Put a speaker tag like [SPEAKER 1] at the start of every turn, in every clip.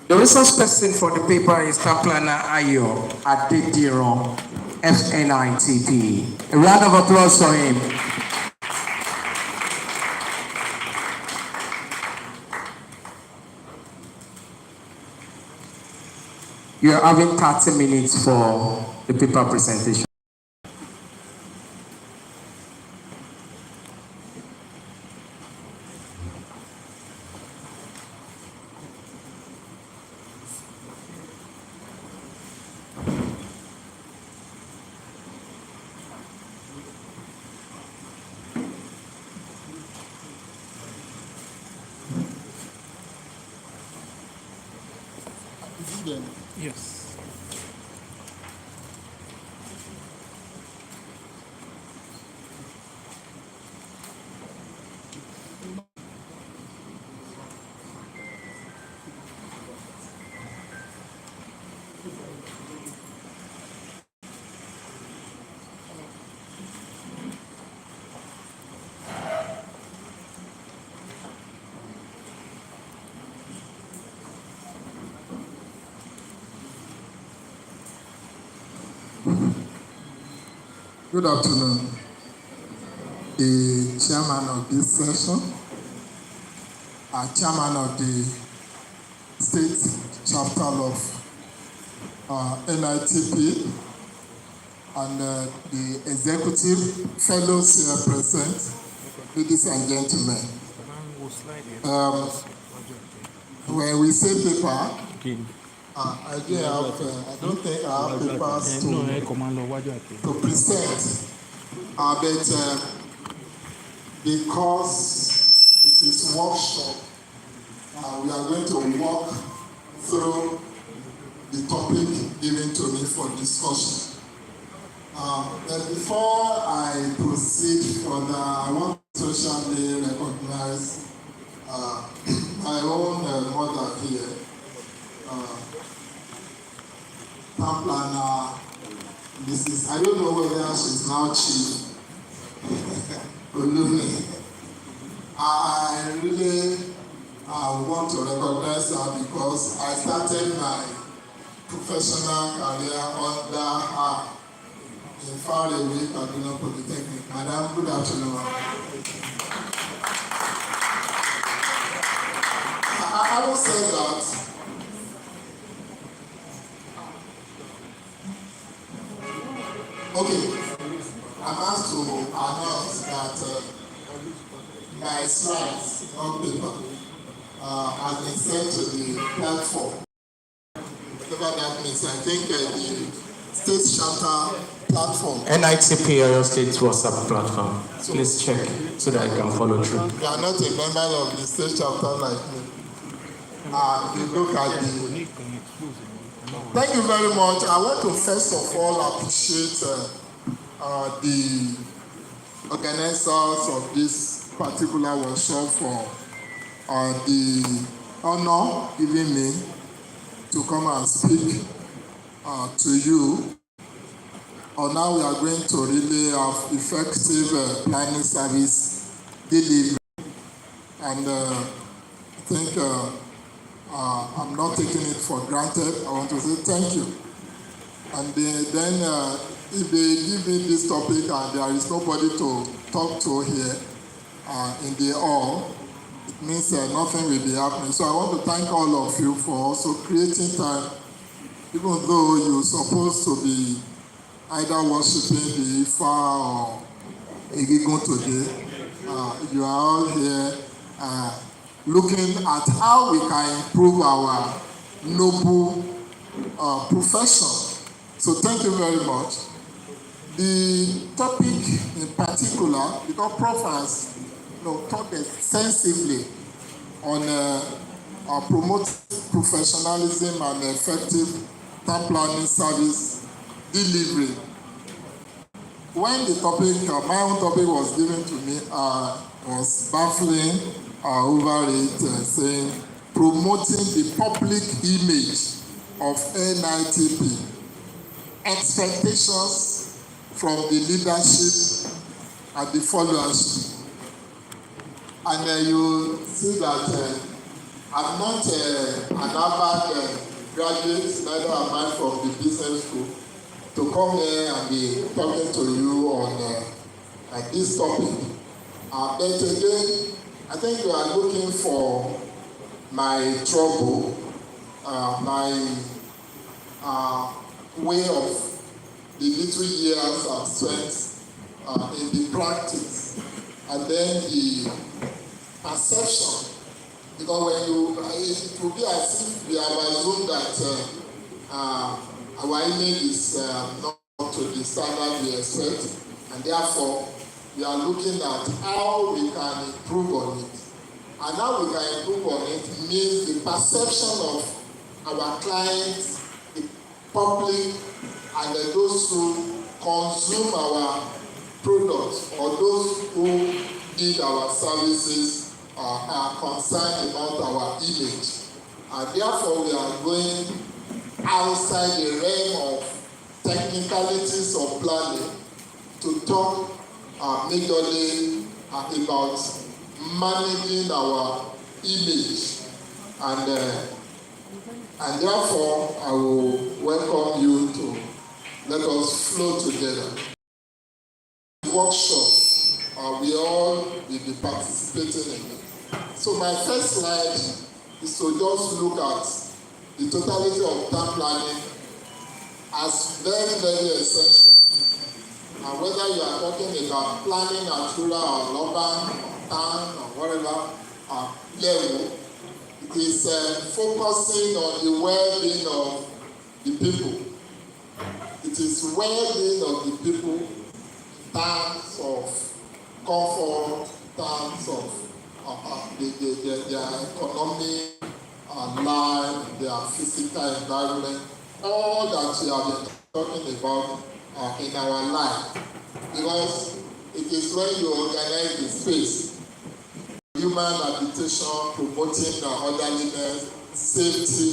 [SPEAKER 1] The resource person for the paper is Kaplana Ayo Adediro, FNITP. A round of applause for him. You are having 30 minutes for the paper presentation.
[SPEAKER 2] Yes.
[SPEAKER 3] Good afternoon. The chairman of this session, chairman of the state chapter of NITP, and the executive fellows here present, ladies and gentlemen. When we say paper, I don't think I have papers to present, but because it is workshop, we are going to walk through the topic given to me for discussion. But before I proceed further, I want to socially recognize my own mother here, Pamplana, Mrs. I don't know whether she's now Chief Olumi. I really want to recognize her because I started my professional career under her in faraway Kaduna Polytechnic. Madam, good afternoon. I will say that okay, I'm asked to announce that my slides on paper has been sent to the platform. Whatever that means, I think the state charter platform.
[SPEAKER 1] NITP Oyo State WhatsApp platform. So please check so that I can follow through.
[SPEAKER 3] You are not a member of the state chapter like me. You look at the. Thank you very much. I want to first of all appreciate the organizers of this particular workshop for the honor given me to come and speak to you. Now we are going to really have effective planning service delivery, and I think I'm not taking it for granted. I want to say thank you. And then if they give me this topic and there is nobody to talk to here in the hall, it means nothing will be happening. So I want to thank all of you for also creating time, even though you're supposed to be either worshiping the Ifa or Egigun today. You are all here looking at how we can improve our noble profession. So thank you very much. The topic in particular, because Prof has talked extensively on promoting professionalism and effective town planning service delivery. When the topic, my own topic was given to me, was baffling over it, saying promoting the public image of NITP, expectations from the leadership and the followership. And you see that I'm not an Harvard graduate, neither am I from the business school, to come here and be talking to you on this topic. But again, I think you are looking for my trouble, my way of the little years I've spent in the practice, and then the perception. Because when it will be as if we have assumed that our image is not to the standard we expect, and therefore we are looking at how we can improve on it. And how we can improve on it means the perception of our clients, the public, and those who consume our products or those who need our services are concerned about our image. And therefore we are going outside the realm of technicalities of planning to talk majorly about managing our image. And therefore I will welcome you to let us flow together. Workshop, we all will be participating in it. So my first slide is to just look at the totality of town planning as very, very essential. And whether you are talking about planning at rural or urban or town or whatever level, it is focusing on the well-being of the people. It is well-being of the people in terms of comfort, in terms of their economy, life, their physical environment, all that we have been talking about in our life. Because it is when you organize the space, human habitation, promoting orderliness, safety,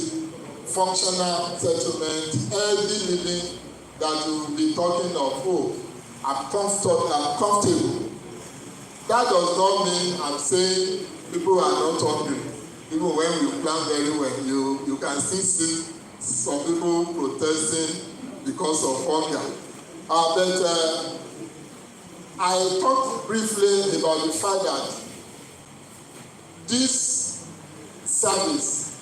[SPEAKER 3] functional settlement, healthy living, that you will be talking of, oh, I'm comfortable. That does not mean I'm saying people are not hungry. Even when you plan very well, you can still see some people protesting because of hunger. But I talked briefly about the fact that this service,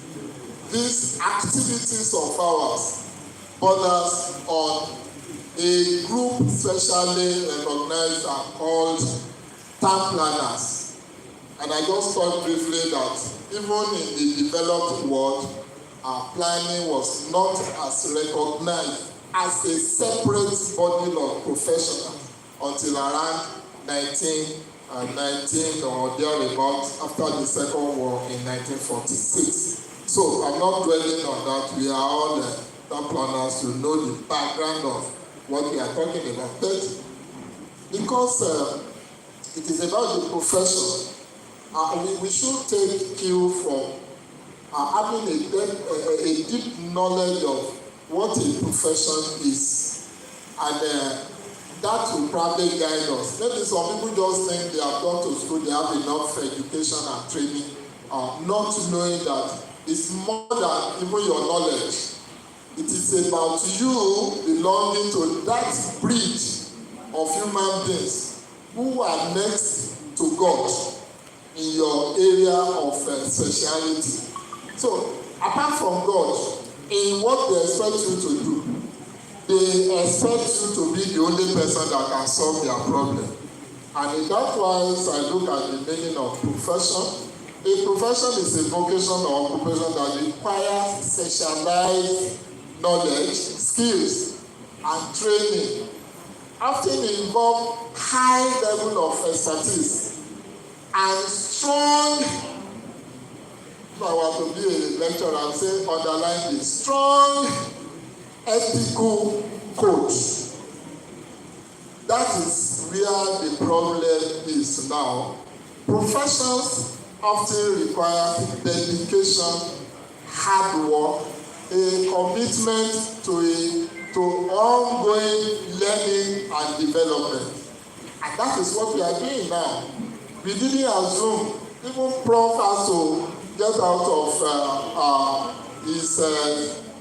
[SPEAKER 3] these activities of ours, borders on a group specially recognized and called town planners. And I just thought briefly that even in the developed world, planning was not as recognized as a separate body of professionals until around 1919 or thereabouts, after the Second War in 1946. So I'm not dwelling on that. We are all town planners to know the background of what we are talking about. But because it is about the profession, we should take cue from having a deep knowledge of what a profession is, and that will probably guide us. Maybe some people just think they have gone to school, they have enough education and training, not knowing that it's more than even your knowledge. It is about you belonging to that breed of human beings who are next to God in your area of speciality. So, apart from God, in what they expect you to do, they expect you to be the only person that can solve their problem. And in that wise, I look at the meaning of profession. A profession is a vocation or occupation that requires specialized knowledge, skills, and training, often involve high level of expertise and strong, if I were to be a lecturer, I would say underline this, strong ethical code. That is where the problem is now. Professions often require dedication, hard work, a commitment to ongoing learning and development. And that is what we are doing now. We didn't assume, even Prof has to get out of his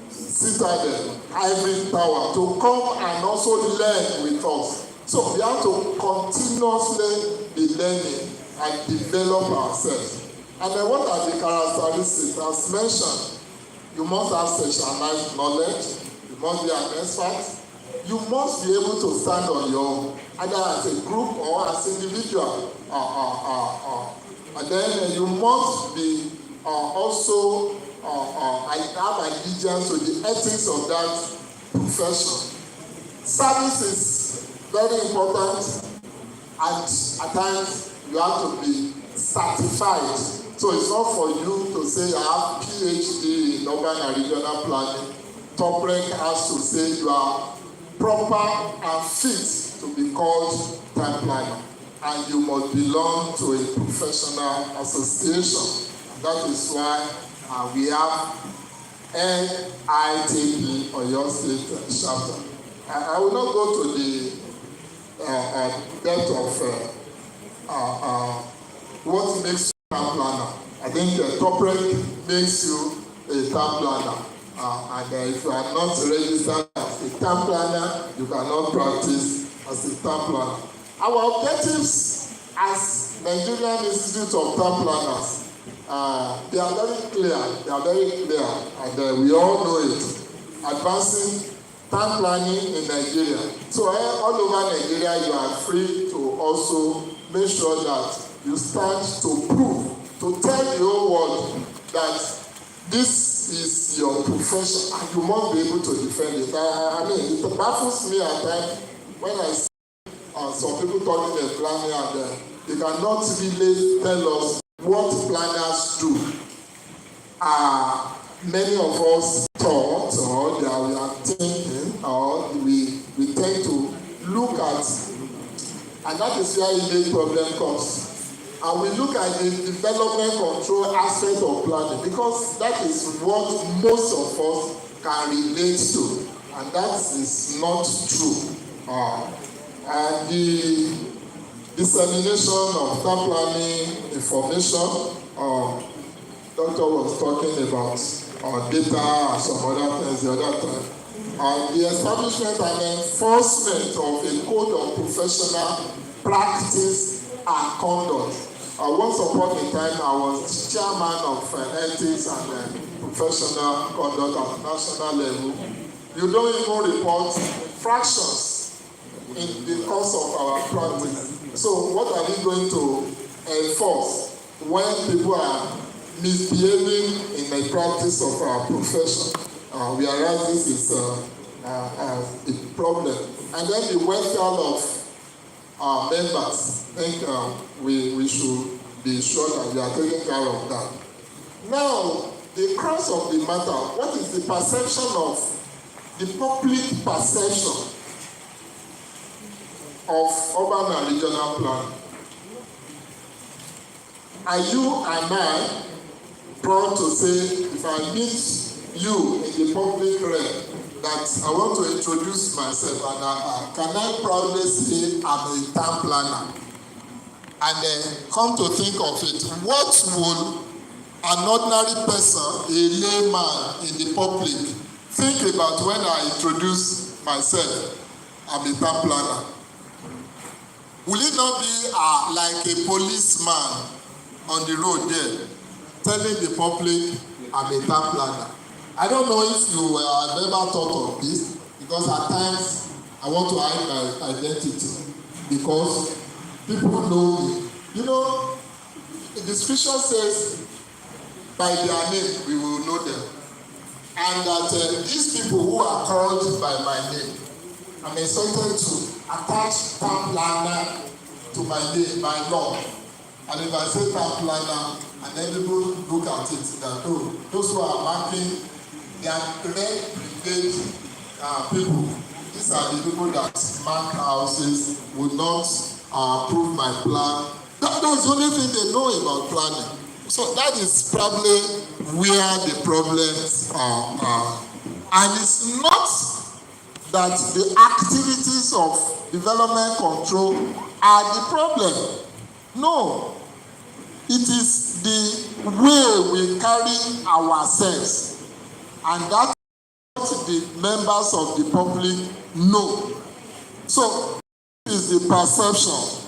[SPEAKER 3] citadel, ivory tower, to come and also learn with us. So we have to continuously be learning and develop ourselves. And then what are the characteristics? As mentioned, you must have specialized knowledge, you must be an expert, you must be able to stand on your own, either as a group or as individual. And then you must be also have allegiance to the ethics of that profession. Service is very important, and at times you have to be certified. So it's not for you to say I have PhD in urban and regional planning. Top rank has to say you are proper and fit to be called time planner, and you must belong to a professional association. And that is why we have NITP or your state chapter. I will not go to the depth of what makes you a town planner. I think the top rank makes you a town planner. And if you are not registered as a town planner, you cannot practice as a town planner. Our objectives as Nigerian Institute of Town Planners, they are very clear. And we all know it. Advancing town planning in Nigeria. So all over Nigeria, you are free to also make sure that you start to prove, to tell the whole world that this is your profession and you must be able to defend it. I mean, it baffles me at times when I see some people talking about planning and they cannot really tell us what planners do. Many of us thought, or we are thinking, or we tend to look at, and that is where the problem comes. And we look at the development control aspect of planning, because that is what most of us can relate to, and that is not true. And the dissemination of town planning information, Doctor was talking about data and some other things the other time. The establishment and enforcement of a code of professional practice and conduct. Once upon a time, I was chairman of ethics and professional conduct at the national level. You don't even report fractions in the course of our practice. So what are we going to enforce when people are misbehaving in the practice of our profession? We realize this is a problem. And then the welfare of members. I think we should be sure that we are taking care of that. Now, the crux of the matter, what is the perception of the public perception of urban and regional planning? Are you and I proud to say, if I meet you in the public realm, that I want to introduce myself, and can I proudly say I'm a town planner? And come to think of it, what would an ordinary person, a layman in the public, think about when I introduce myself, I'm a town planner? Will it not be like a policeman on the road there, telling the public, I'm a town planner? I don't know if you have ever thought of this, because at times I want to hide my identity because people know me. You know, the scripture says, by their name we will know them. And that these people who are called by my name, I'm insulted to attach town planner to my name, my law. And if I say town planner, and then people look at it, that those who are marking, they are red brigade people. These are the people that mark houses, will not approve my plan. That's the only thing they know about planning. So that is probably where the problems are. And it's not that the activities of development control are the problem. No. It is the way we carry ourselves, and that's what the members of the public know. So is the perception,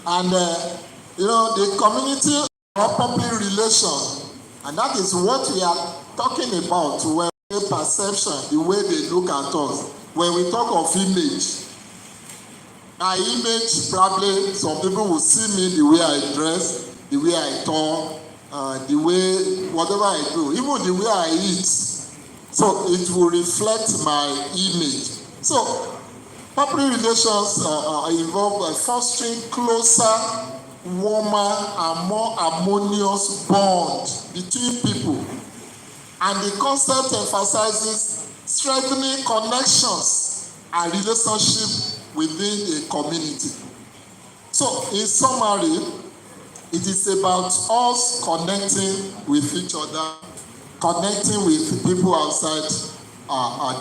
[SPEAKER 3] and the community or public relation, and that is what we are talking about when we say perception, the way they look at us. When we talk of image, my image, probably some people will see me the way I dress, the way I talk, the way whatever I do, even the way I eat. So it will reflect my image. So public relations involve fostering closer, warmer, and more harmonious bond between people. And the concept emphasizes strengthening connections and relationship within a community. So, in summary, it is about us connecting with each other, connecting with people outside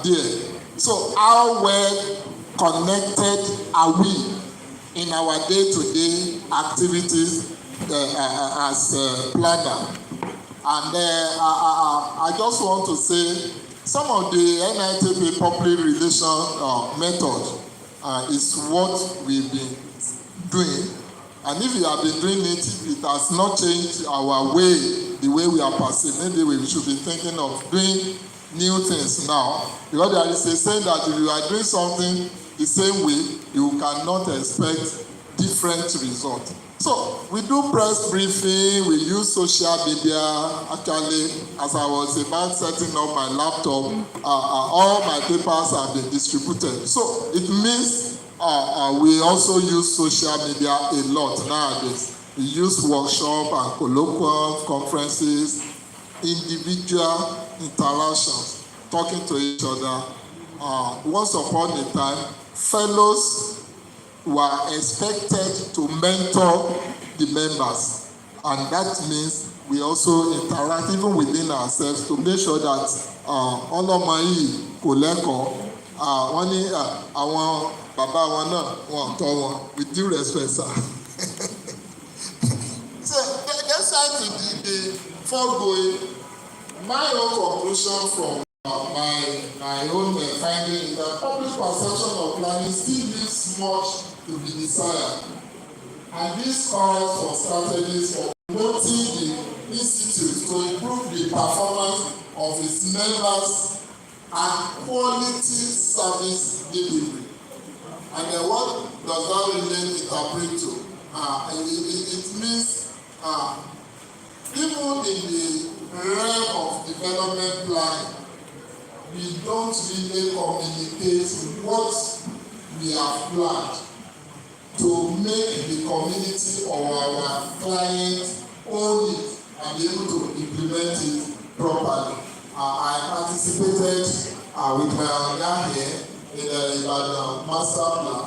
[SPEAKER 3] there. So, how well connected are we in our day-to-day activities as planner? And I just want to say some of the NITP public relation method is what we've been doing. And if you have been doing it, it has not changed our way, the way we are perceived. Maybe we should be thinking of doing new things now. Because there is a saying that if you are doing something the same way, you cannot expect different results. So we do press briefing, we use social media. Actually, as I was about setting up my laptop, all my papers have been distributed. So it means we also use social media a lot nowadays. We use workshops and colloquial conferences, individual interactions, talking to each other. Once upon a time, fellows were expected to mentor the members, and that means we also interact even within ourselves to make sure that ọlọ́mọ yìí kò lẹ́kọ̀ọ́, wọ́n ní àwọn bàbá wọn náà wọ́n tọ́ wọn, with due respect, sir. So let's start with the foregoing. My own conclusion from my own finding is that public perception of planning still leaves much to be desired, and this calls for strategies for promoting the institute to improve the performance of its members and quality service delivery. And then what does that really interpret to? It means even in the realm of development planning, we don't really communicate what we have planned to make the community or our clients own it and be able to implement it properly. I participated with my other here in the master plan,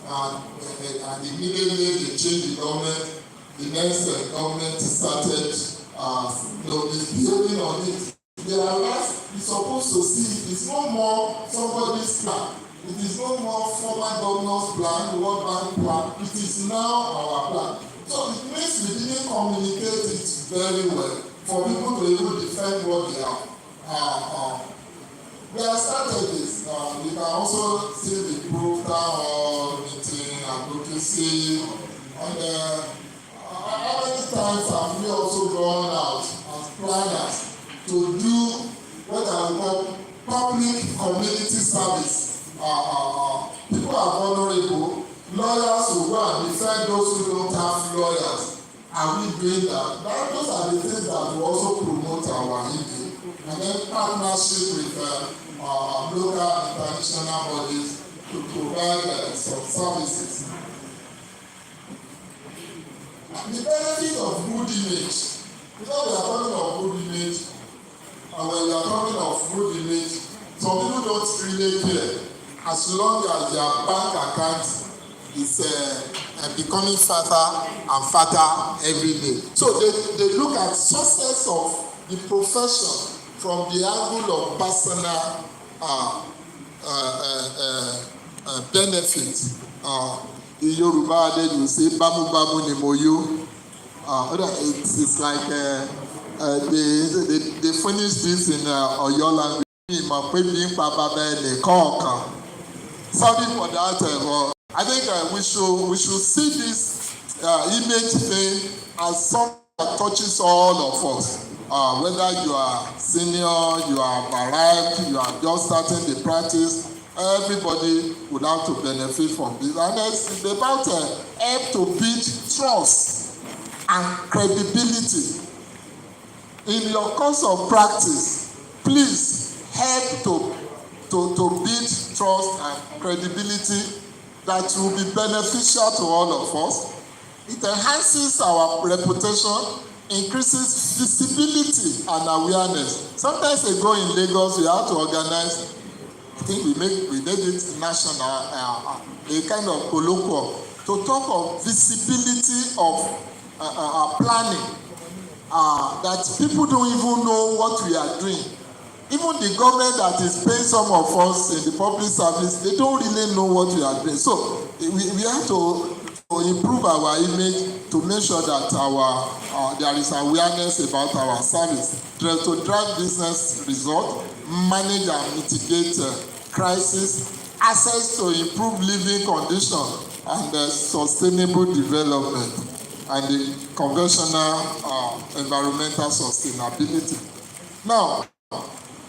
[SPEAKER 3] and immediately they changed the government. The next government started misbehaving on it. There are last you're supposed to see it's no more somebody's plan. It is no more former governor's plan, World Bank plan. It is now our plan. So it means we didn't communicate it very well for people to even defend what they have. There are strategies. You can also see the proof town hall meeting, advocacy, and how many times have we also gone out as planners to do what I call public community service? People are vulnerable. Lawyers who go and defend those who don't have lawyers. Are we doing that? Those are the things that will also promote our image. And then partnership with local and international bodies to provide some services. The benefit of good image, because we are talking of good image, and when we are talking of good image, some people don't really care as long as their bank account is becoming fatter and fatter every day. So they look at success of the profession from the angle of personal benefits. In Yoruba, they will say, "Bamu bamu ni mo yo." It's like they finished this in Oyo language. Sorry for that. I think we should see this image thing as something that touches all of us. Whether you are senior, you have arrived, you are just starting the practice, everybody would have to benefit from this. And it's about help to build trust and credibility. In your course of practice, please help to build trust and credibility that will be beneficial to all of us. It enhances our reputation, increases visibility and awareness. Sometimes ago in Lagos, we had to organize, I think we made it national, a kind of colloquium to talk of visibility of planning, that people don't even know what we are doing. Even the government that is paying some of us in the public service, they don't really know what we are doing. So we have to improve our image to make sure that there is awareness about our service, to drive business result, manage and mitigate crisis, access to improve living conditions and sustainable development, and the conventional environmental sustainability. Now,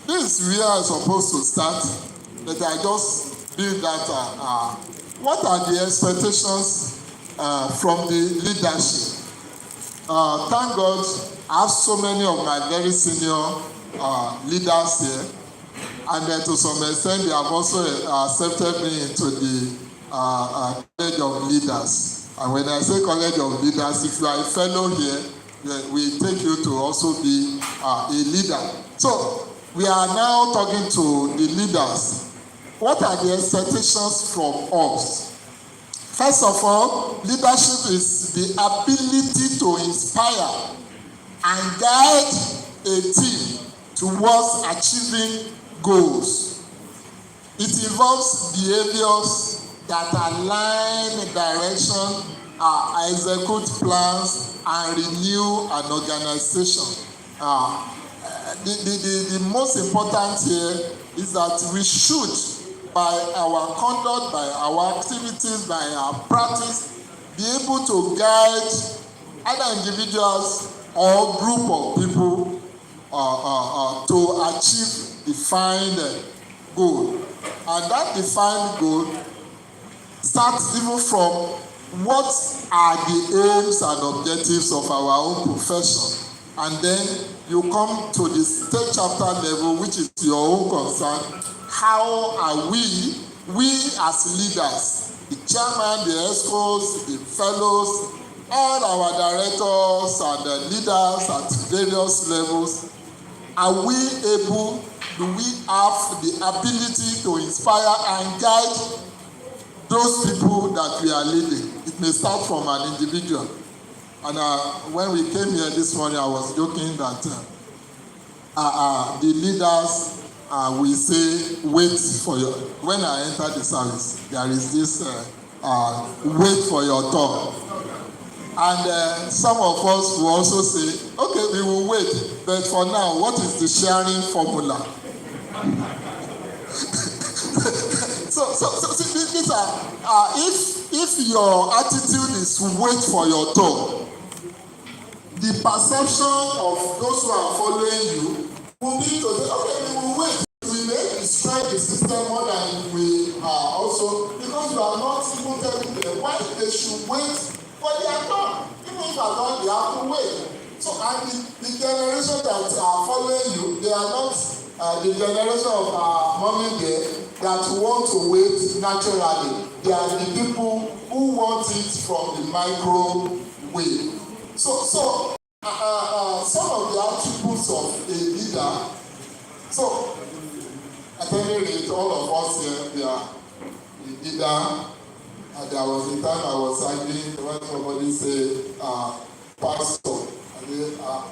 [SPEAKER 3] this is where I'm supposed to start, but I just build that. What are the expectations from the leadership? Thank God, I have so many of my very senior leaders here, and to some extent, they have also accepted me into the College of Leaders. And when I say College of Leaders, if you are a fellow here, we take you to also be a leader. So we are now talking to the leaders. What are the expectations from us? First of all, leadership is the ability to inspire and guide a team towards achieving goals. It involves behaviors that align direction, execute plans, and renew an organization. The most important here is that we should, by our conduct, by our activities, by our practice, be able to guide either individuals or group of people to achieve defined goal. And that defined goal starts even from what are the aims and objectives of our own profession. And then you come to the state chapter level, which is your own concern. How are we as leaders, the chairman, the ESCOs, the fellows, all our directors and the leaders at various levels, are we able, do we have the ability to inspire and guide those people that we are leading? It may start from an individual. And when we came here this morning, I was joking that the leaders will say, wait for your, when I enter the service, there is this, wait for your turn. And some of us will also say, okay, we will wait, but for now, what is the sharing formula? So these are, if your attitude is wait for your turn, the perception of those who are following you will be to say, okay, we will wait. We may destroy the system more than we are also, because you are not even telling them why they should wait for their turn. Even if at all, they have to wait. So, and the generation that are following you, they are not the generation of mommy there that want to wait naturally. They are the people who want it from the microwave. So some of the attributes of a leader. So, at any rate, all of us here, we are a leader. And there was a time I was arguing when somebody said, pastor,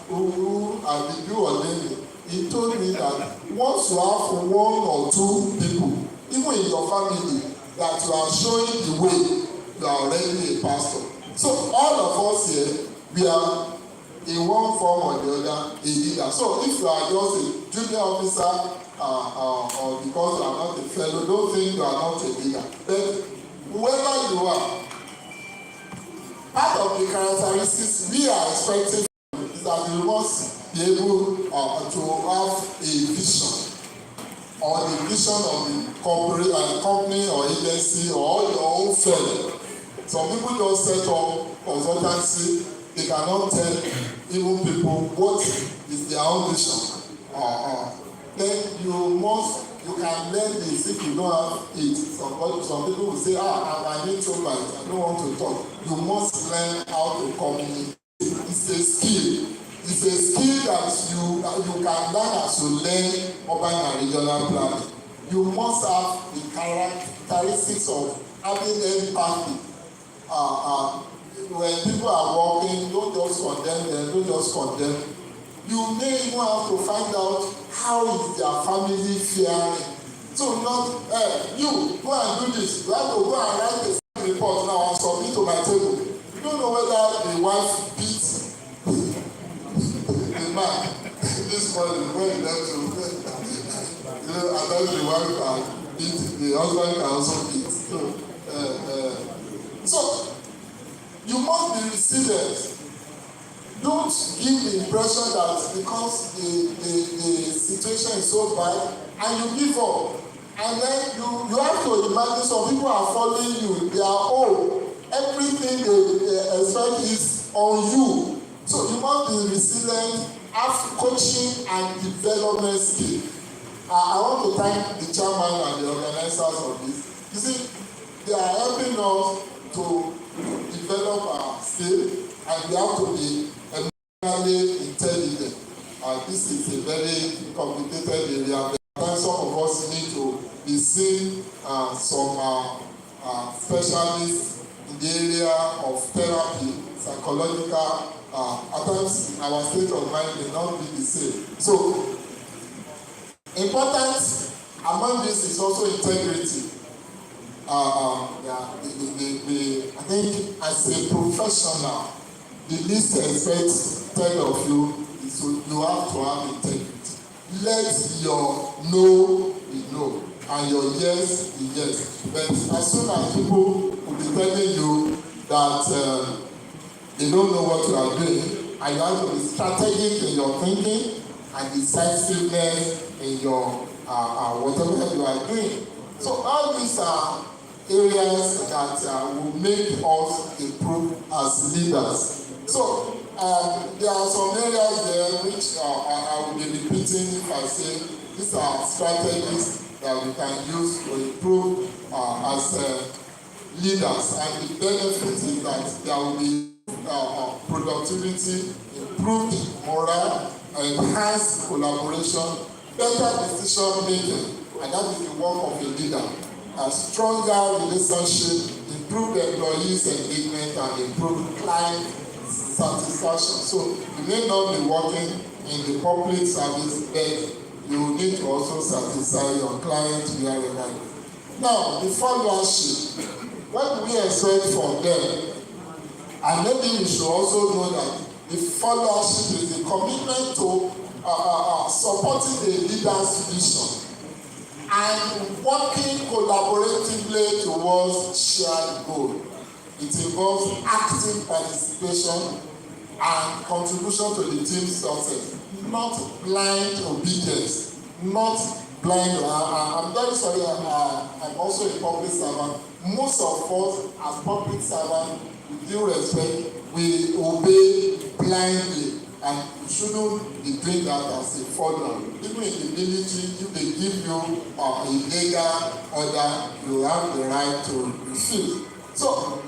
[SPEAKER 3] who are the you ordaining? He told me that once you have one or two people, even in your family, that you are showing the way, you are already a pastor. So all of us here, we are in one form or the other a leader. So if you are just a junior officer or because you are not a fellow, don't think you are not a leader. But whoever you are, part of the characteristics we are expecting is that you must be able to have a vision or the vision of the company or agency or your own firm. Some people just set up consultancy, they cannot tell even people what is their own vision. Then you can learn this if you don't have it. Some people will say, I'm an introvert, I don't want to talk. You must learn how to communicate. It's a skill. It's a skill that you can learn as you learn urban and regional planning. You must have the characteristics of having empathy. When people are walking, don't just condemn them, don't just condemn. You may even have to find out how is their family faring. So not, you go and do this. You have to go and write a report now and submit to my table. You don't know whether the wife beats the man this morning when he left to and then the wife can beat, the husband can also beat. So you must be resilient. Don't give the impression that because the situation is so bad and you give up. And then you have to imagine some people are following you. They are everything they expect is on you. So you must be resilient, have coaching and development skill. I want to thank the chairman and the organizers of this. You see, they are helping us to develop our skill, and we have to be emotionally intelligent. This is a very complicated area. Some of us need to be seeing some specialists in the area of therapy, psychological. At times, our state of mind may not be the same. So, important among this is also integrity. I think as a professional, the least expected of you is you have to have integrity. Let your no be no and your yes be yes. But as soon as people will be telling you that they don't know what you are doing, and you have to be strategic in your thinking and decisiveness in your whatever you are doing. So all these are areas that will make us improve as leaders. So there are some areas there which I will be repeating if I say these are strategies that we can use to improve as leaders. And the benefit is that there will be productivity, improved morale, enhanced collaboration, better decision making, and that is the work of a leader. A stronger relationship, improved employees engagement, and improved client satisfaction. So you may not be working in the public service, but you need to also satisfy your clients wherever. Now, the followership, what do we expect from them? And maybe we should also know that the followership is a commitment to supporting the leader's vision and working collaboratively towards shared goal. It involves active participation and contribution to the team's success, not blind obedience, not blind. I'm very sorry, I'm also a public servant. Most of us as public servants, with due respect, we obey blindly, and you shouldn't be doing that as a follower. Even in the military, if they give you a legal order, you have the right to refuse. So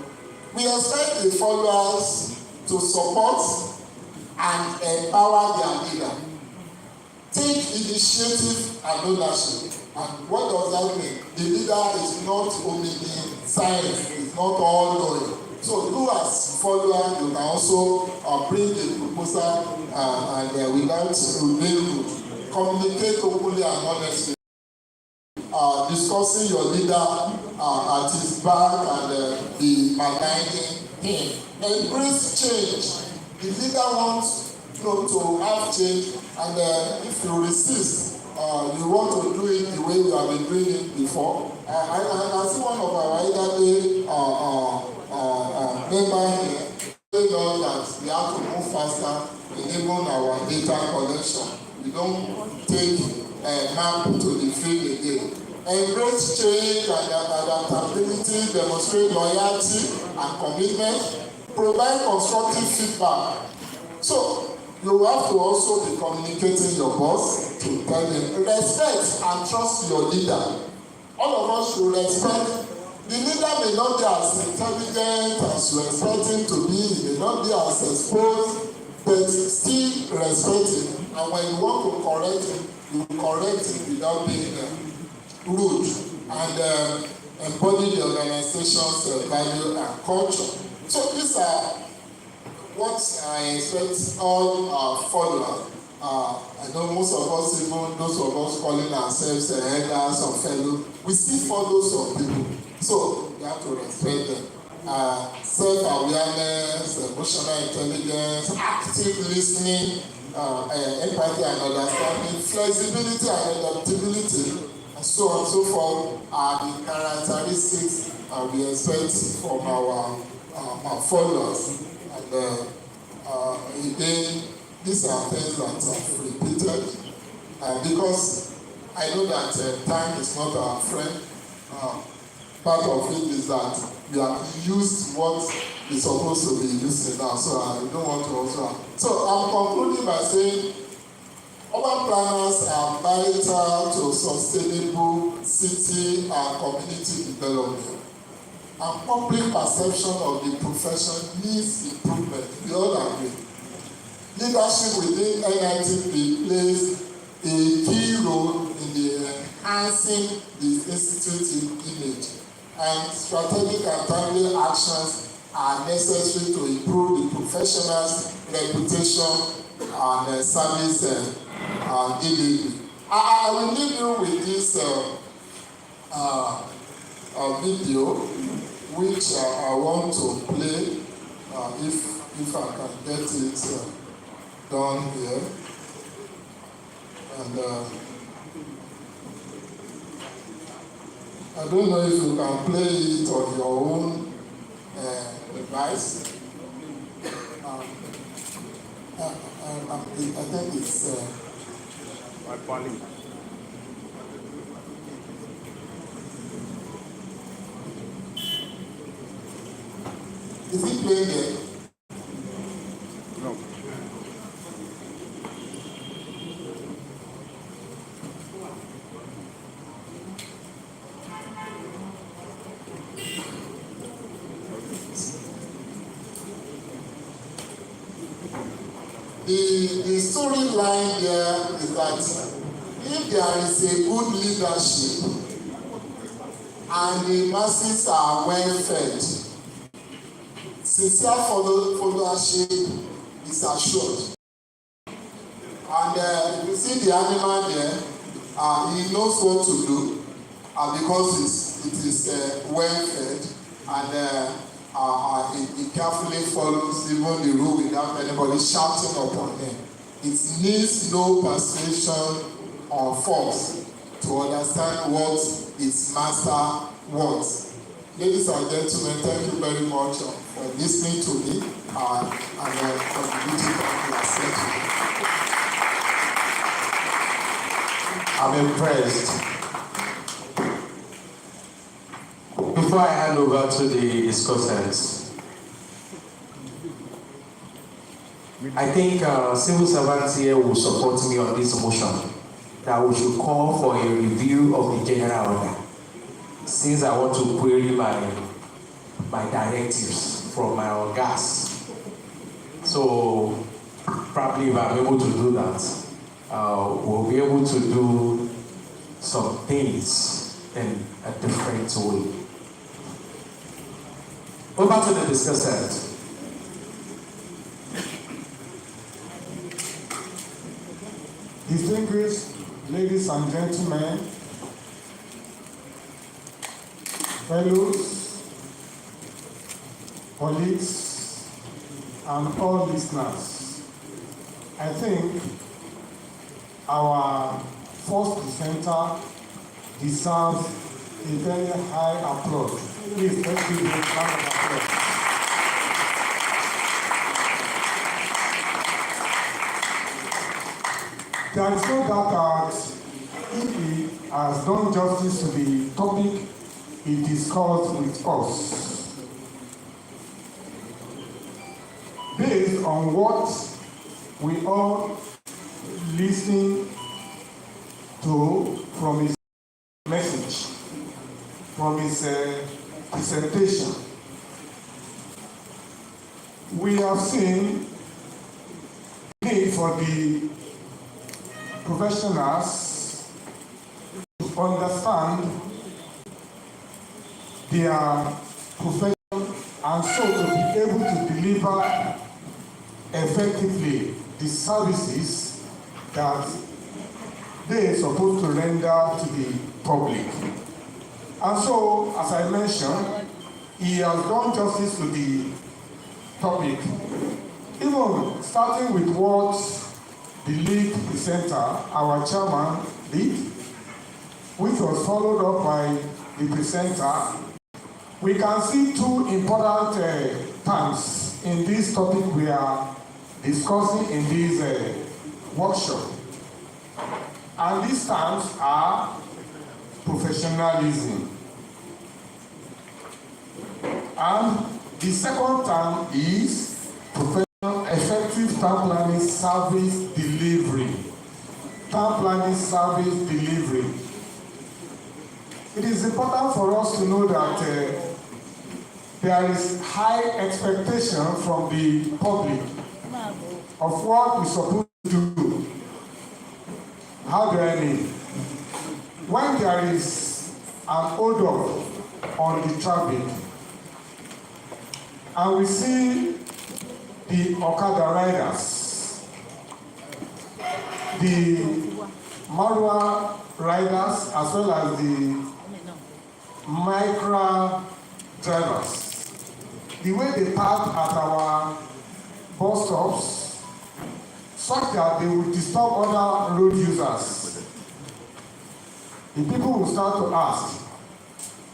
[SPEAKER 3] we expect the followers to support and empower their leader. Take initiative and ownership. And what does that mean? The leader is not only in science, is not all knowing. So you as follower, you can also bring a proposal and without remaining good. Communicate openly and honestly. Discussing your leader at his back and be maligning him. Embrace change. The leader wants to have change, and if you resist, you want to do it the way you have been doing it before. I see one of our elderly member here told us that we have to move faster in even our data collection. We don't take a map to the field again. Embrace change and adaptability, demonstrate loyalty and commitment, provide constructive feedback. So you have to also be communicating your boss to tell him, respect and trust your leader. All of us should respect. The leader may not be as intelligent as you expect him to be, he may not be as exposed, but still respect him. And when you want to correct him, you correct him without being rude, and embody the organization's value and culture. So these are what I expect all our followers. I know most of us, even those of us calling ourselves elders or fellows, we still follow some people. So you have to respect them. Self-awareness, emotional intelligence, active listening, empathy and understanding, flexibility and adaptability, and so on and so forth are the characteristics we expect from our followers. And again, these are things that are repeated, because I know that time is not our friend. Part of it is that we have used what is supposed to be used now, so I don't want to also. So I'm concluding by saying urban planners are vital to sustainable city and community development. And public perception of the profession needs improvement. We all agree. Leadership within NITP plays a key role in enhancing the institute's image, and strategic and timely actions are necessary to improve the professional's reputation and service delivery. I will leave you with this video, which I want to play, if I can get it done here. And I don't know if you can play it on your own device. I think it's is it playing there? No. The storyline there is that if there is a good leadership and the masses are well fed, sincere followership is assured. And you see the animal there, he knows what to do because it is well fed, and he carefully follows even the rule without anybody shouting upon him. It needs no persuasion or force to understand what its master wants. Ladies and gentlemen, thank you very much for listening to me and for the beautiful acceptance.
[SPEAKER 1] I'm impressed. Before I hand over to the discussants, I think civil servants here will support me on this motion that we should call for a review of the general order, since I want to query my directives from my gas. So probably if I'm able to do that, we'll be able to do some things in a different way. Over to the discussant.
[SPEAKER 2] Distinguished ladies and gentlemen, fellows, colleagues, and all listeners. I think our first presenter deserves a very high applause. Please, let's give him a round of applause. There is no doubt that he has done justice to the topic he discussed with us. Based on what we all listen to from his message, from his presentation, we have seen the need for the professionals to understand their profession and so to be able to deliver effectively the services that they are supposed to render to the public. And so, as I mentioned, he has done justice to the topic, even starting with what the lead presenter, our chairman, did, which was followed up by the presenter. We can see two important terms in this topic we are discussing in this workshop. And these terms are professionalism. And the second term is effective town planning service delivery. Town planning service delivery. It is important for us to know that there is high expectation from the public of what we're supposed to do. How do I mean? When there is an odor on the traffic and we see the Okada riders, the Marwa riders, as well as the micro drivers, the way they park at our bus stops, such that they will disturb other road users. The people will start to ask,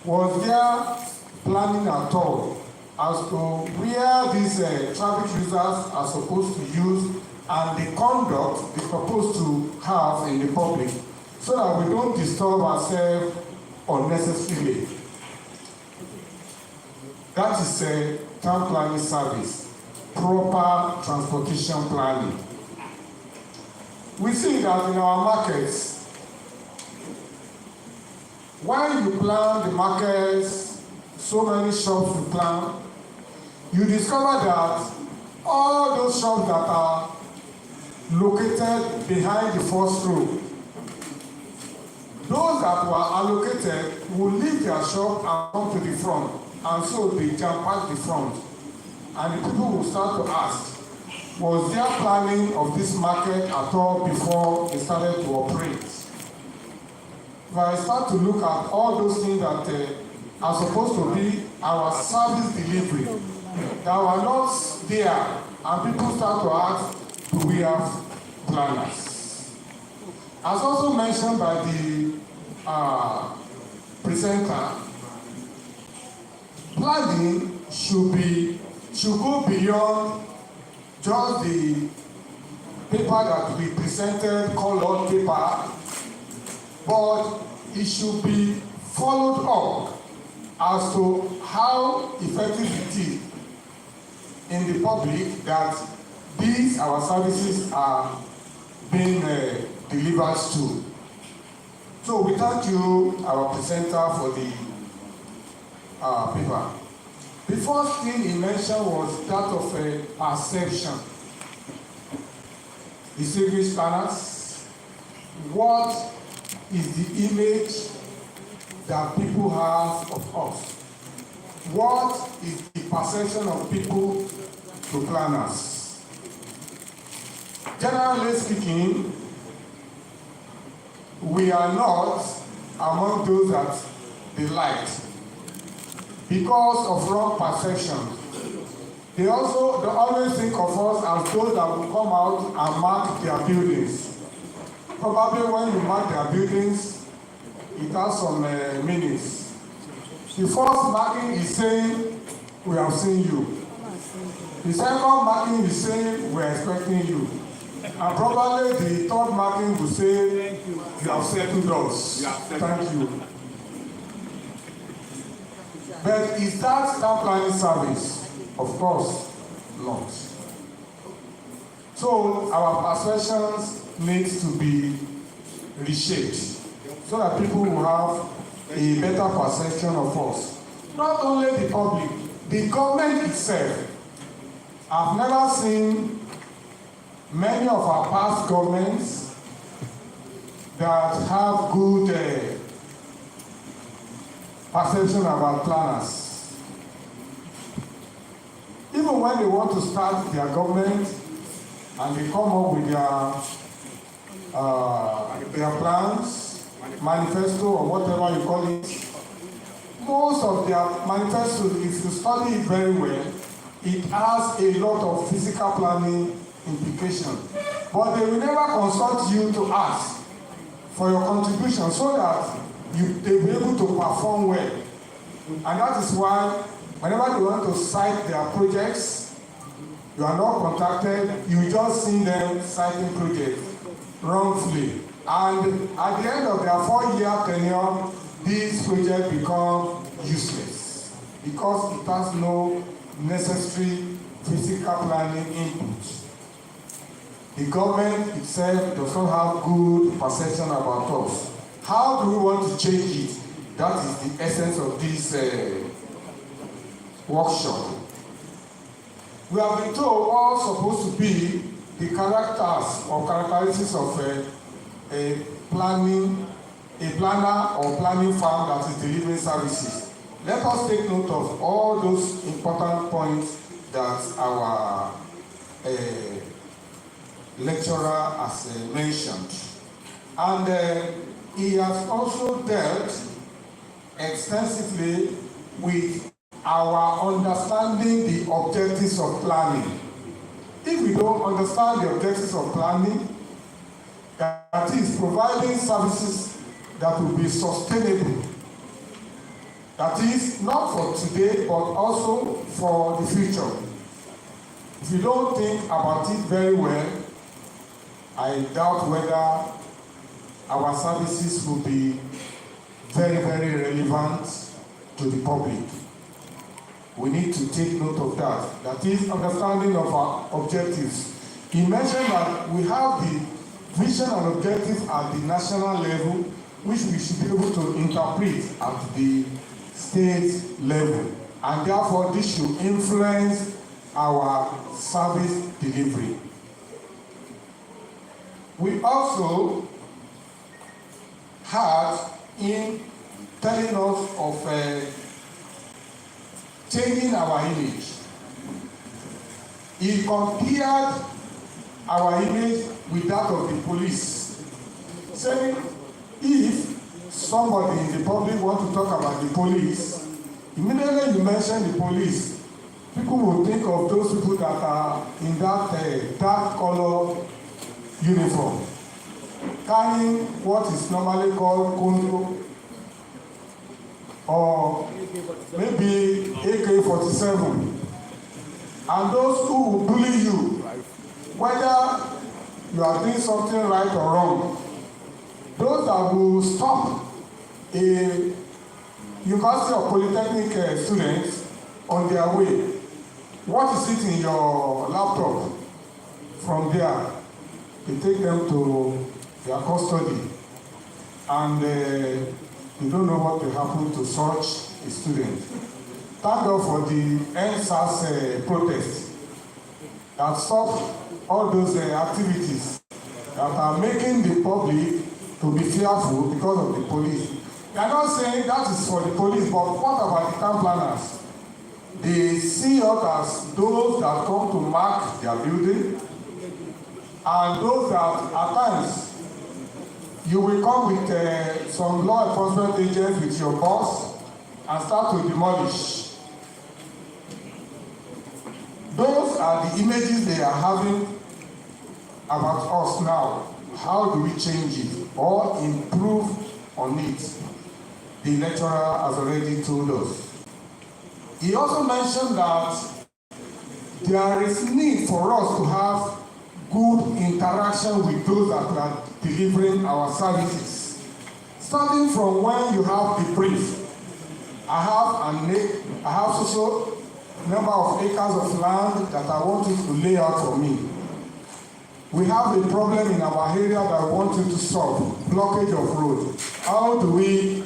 [SPEAKER 2] was there planning at all as to where these traffic users are supposed to use and the conduct they're supposed to have in the public, so that we don't disturb ourselves unnecessarily? That is a town planning service, proper transportation planning. We see that in our markets, when you plan the markets, so many shops you plan, you discover that all those shops that are located behind the first row, those that were allocated will leave their shop and come to the front, and so they jump pack the front. And the people will start to ask, was there planning of this market at all before it started to operate? If I start to look at all those things that are supposed to be our service delivery, that were not there, and people start to ask, do we have planners? As also mentioned by the presenter, planning should go beyond just the paper that we presented, colored paper, but it should be followed up as to how effective it is in the public that these our services are being delivered to. So we thank you, our presenter, for the paper. The first thing he mentioned was that of a perception. Distinguished planners, what is the image that people have of us? What is the perception of people to planners? Generally speaking, we are not among those that they liked because of wrong perception. They always think of us as those that will come out and mark their buildings. Probably when you mark their buildings, it has some meanings. The first marking is saying, we have seen you. The second marking is saying, we are expecting you. And probably the third marking will say, you have settled us. Thank you. But is that town planning service? Of course not. So our perceptions need to be reshaped so that people will have a better perception of us. Not only the public, the government itself. I've never seen many of our past governments that have good perception about planners. Even when they want to start their government and they come up with their plans, manifesto or whatever you call it, most of their manifestos, if you study it very well, it has a lot of physical planning implication. But they will never consult you to ask for your contribution so that they will be able to perform well. And that is why whenever they want to cite their projects, you are not contacted, you just see them citing projects wrongfully. And at the end of their 4-year tenure, these projects become useless because it has no necessary physical planning input. The government itself does not have good perception about us. How do we want to change it? That is the essence of this workshop. We have been told all supposed to be the characters or characteristics of a planner or planning firm that is delivering services. Let us take note of all those important points that our lecturer has mentioned. And he has also dealt extensively with our understanding the objectives of planning. If we don't understand the objectives of planning, that is providing services that will be sustainable, that is not for today but also for the future. If you don't think about it very well, I doubt whether our services will be very, very relevant to the public. We need to take note of that. That is understanding of our objectives. He mentioned that we have the vision and objective at the national level, which we should be able to interpret at the state level. And therefore, this should influence our service delivery. We also had in telling us of changing our image. He compared our image with that of the police, saying if somebody in the public want to talk about the police, immediately you mention the police, people will think of those people that are in that dark color uniform, carrying what is normally called kondo, or maybe AK-47. And those who will bully you, whether you are doing something right or wrong, those that will stop a University or Polytechnic students on their way. What is it in your laptop? From there, they take them to their custody, and you don't know what will happen to such a student. Thank God for the NSAS protest that stopped all those activities that are making the public to be fearful because of the police. They are not saying that is for the police, but what about the town planners? They see us as those that come to mark their building, and those that at times you will come with some law enforcement agents with your boss and start to demolish. those are the images they are having about us now. How do we change it or improve on it? The lecturer has already told us. He also mentioned that there is need for us to have good interaction with those that are delivering our services. Starting from when you have the brief. I have social number of acres of land that I want you to lay out for me. We have a problem in our area that I want you to solve, blockage of road. How do we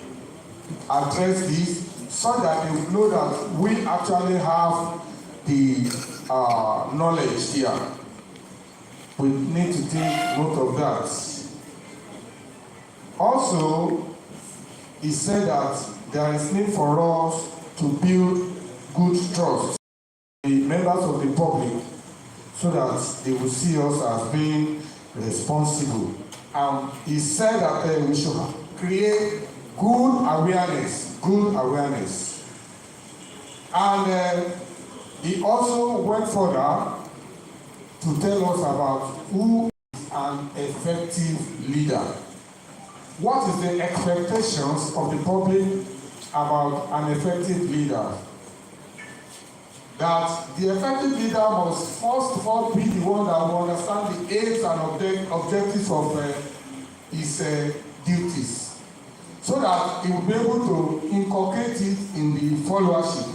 [SPEAKER 2] address this so that they know that we actually have the knowledge here? We need to take note of that. Also, he said that there is need for us to build good trust in the members of the public so that they will see us as being responsible. He said that we should create good awareness. And he also went further to tell us about who is an effective leader. What is the expectations of the public about an effective leader? That the effective leader must first of all be the one that will understand the aims and objectives of his duties, so that he will be able to inculcate it in the followership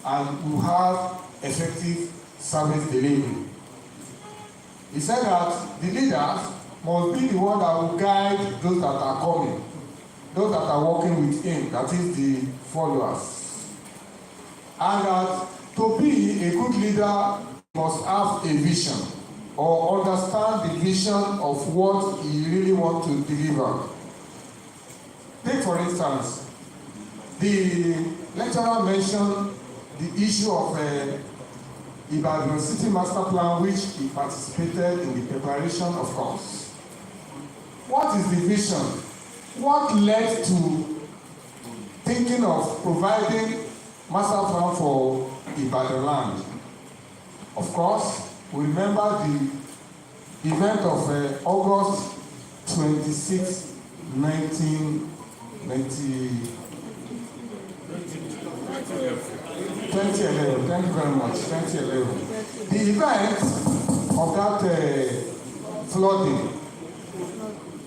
[SPEAKER 2] and will have effective service delivery. He said that the leaders must be the one that will guide those that are coming, those that are working with him, that is the followers. And that to be a good leader must have a vision or understand the vision of what he really wants to deliver. Take for instance, the lecturer mentioned the issue of Ibadan City Master Plan, which he participated in the preparation, of course. What is the vision? What led to thinking of providing master plan for Ibadan land? Of course, we remember the event of August 26, 2011. Thank you very much. 2011. The event of that flooding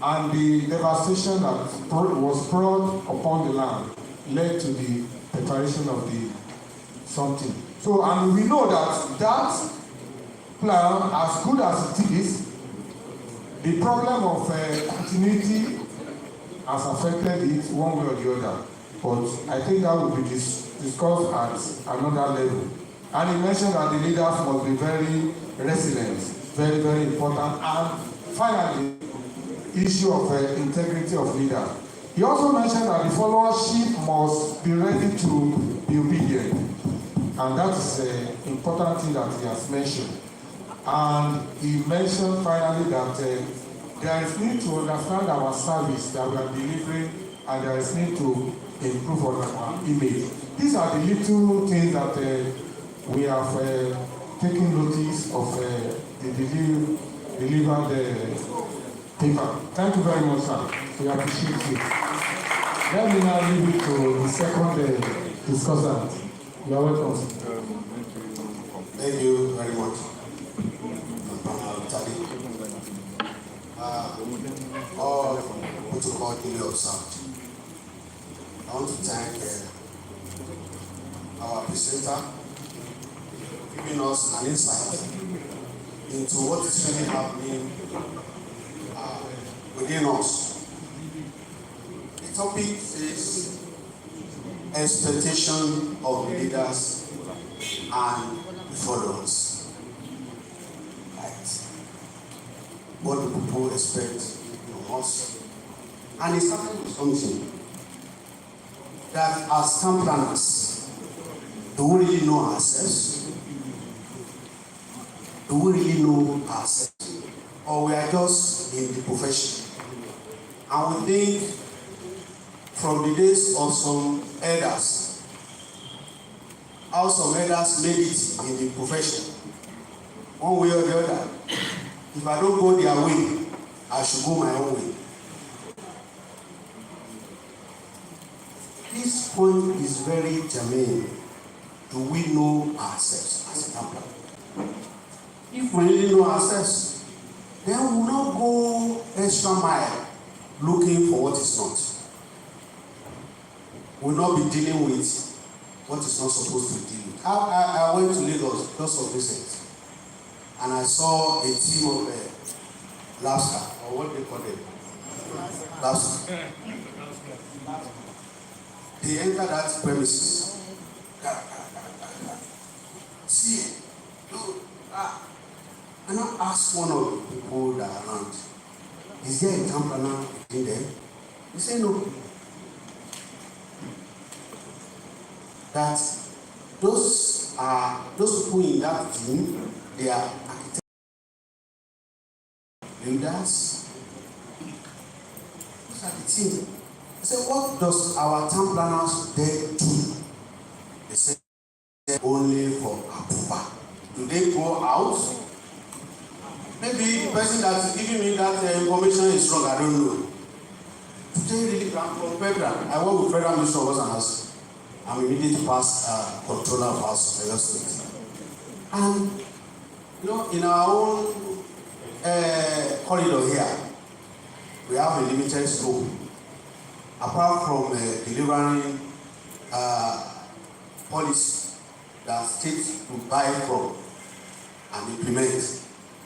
[SPEAKER 2] and the devastation that was brought upon the land led to the preparation of the something. So, and we know that that plan, as good as it is, the problem of continuity has affected it one way or the other. But I think that will be discussed at another level. And he mentioned that the leaders must be very resilient, very, very important. And finally, issue of integrity of leaders. He also mentioned that the followership must be ready to be obedient. And that is an important thing that he has mentioned. And he mentioned finally that there is need to understand our service that we are delivering, and there is need to improve on our image. These are the little things that we have taken notice of the delivered paper. Thank you very much, sir. We appreciate you. Let me now leave it to the second discussant. You are welcome.
[SPEAKER 4] Thank you very much. All protocol duly observed. I want to thank our presenter for giving us an insight into what is really happening within us. The topic is expectation of leaders and followers. Right. What do people expect from us? And it started with something that as camp planners, do we really know ourselves? Do we really know ourselves? Or we are just in the profession? And we think from the days of some elders, how some elders made it in the profession, one way or the other. If I don't go their way, I should go my own way. This point is very germane. Do we know ourselves as a temple? If we really know ourselves, then we will not go extra mile looking for what is not. We will not be dealing with what is not supposed to deal with. I went to Lagos just for visit, and I saw a team of Lobster, or what they call it, Lobster. They entered that premises. See, look, and I asked one of the people that are around, is there a tamper in there? He said no. That those people in that team, they are architects, builders. Those are the team. I said, what does our town planners there do? They said only for approval. Do they go out? Maybe the person that is giving me that information is wrong, I don't know. Do they really come from federal? I work with Federal Ministry of Works and Housing. I'm immediately past controller of House of Lagos State. And you know, in our own corridor here, we have a limited scope. Apart from delivering policy that states will buy from and implement,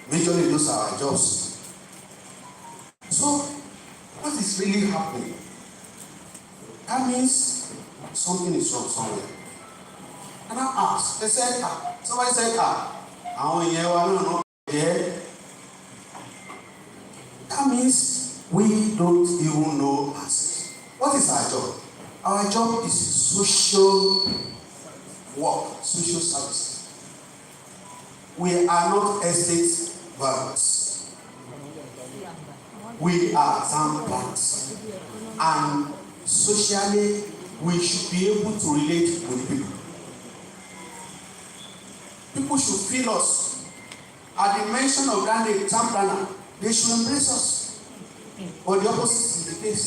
[SPEAKER 4] majorly those are our jobs. So, what is really happening? That means something is wrong somewhere. And I asked, they said, somebody said, no, yeah. That means we don't even know ourselves. What is our job? Our job is social work, social services. We are not estate workers. We are town planners. And socially, we should be able to relate with people. People should feel us. At the mention of that town planner, they should embrace us. But the opposite is the case.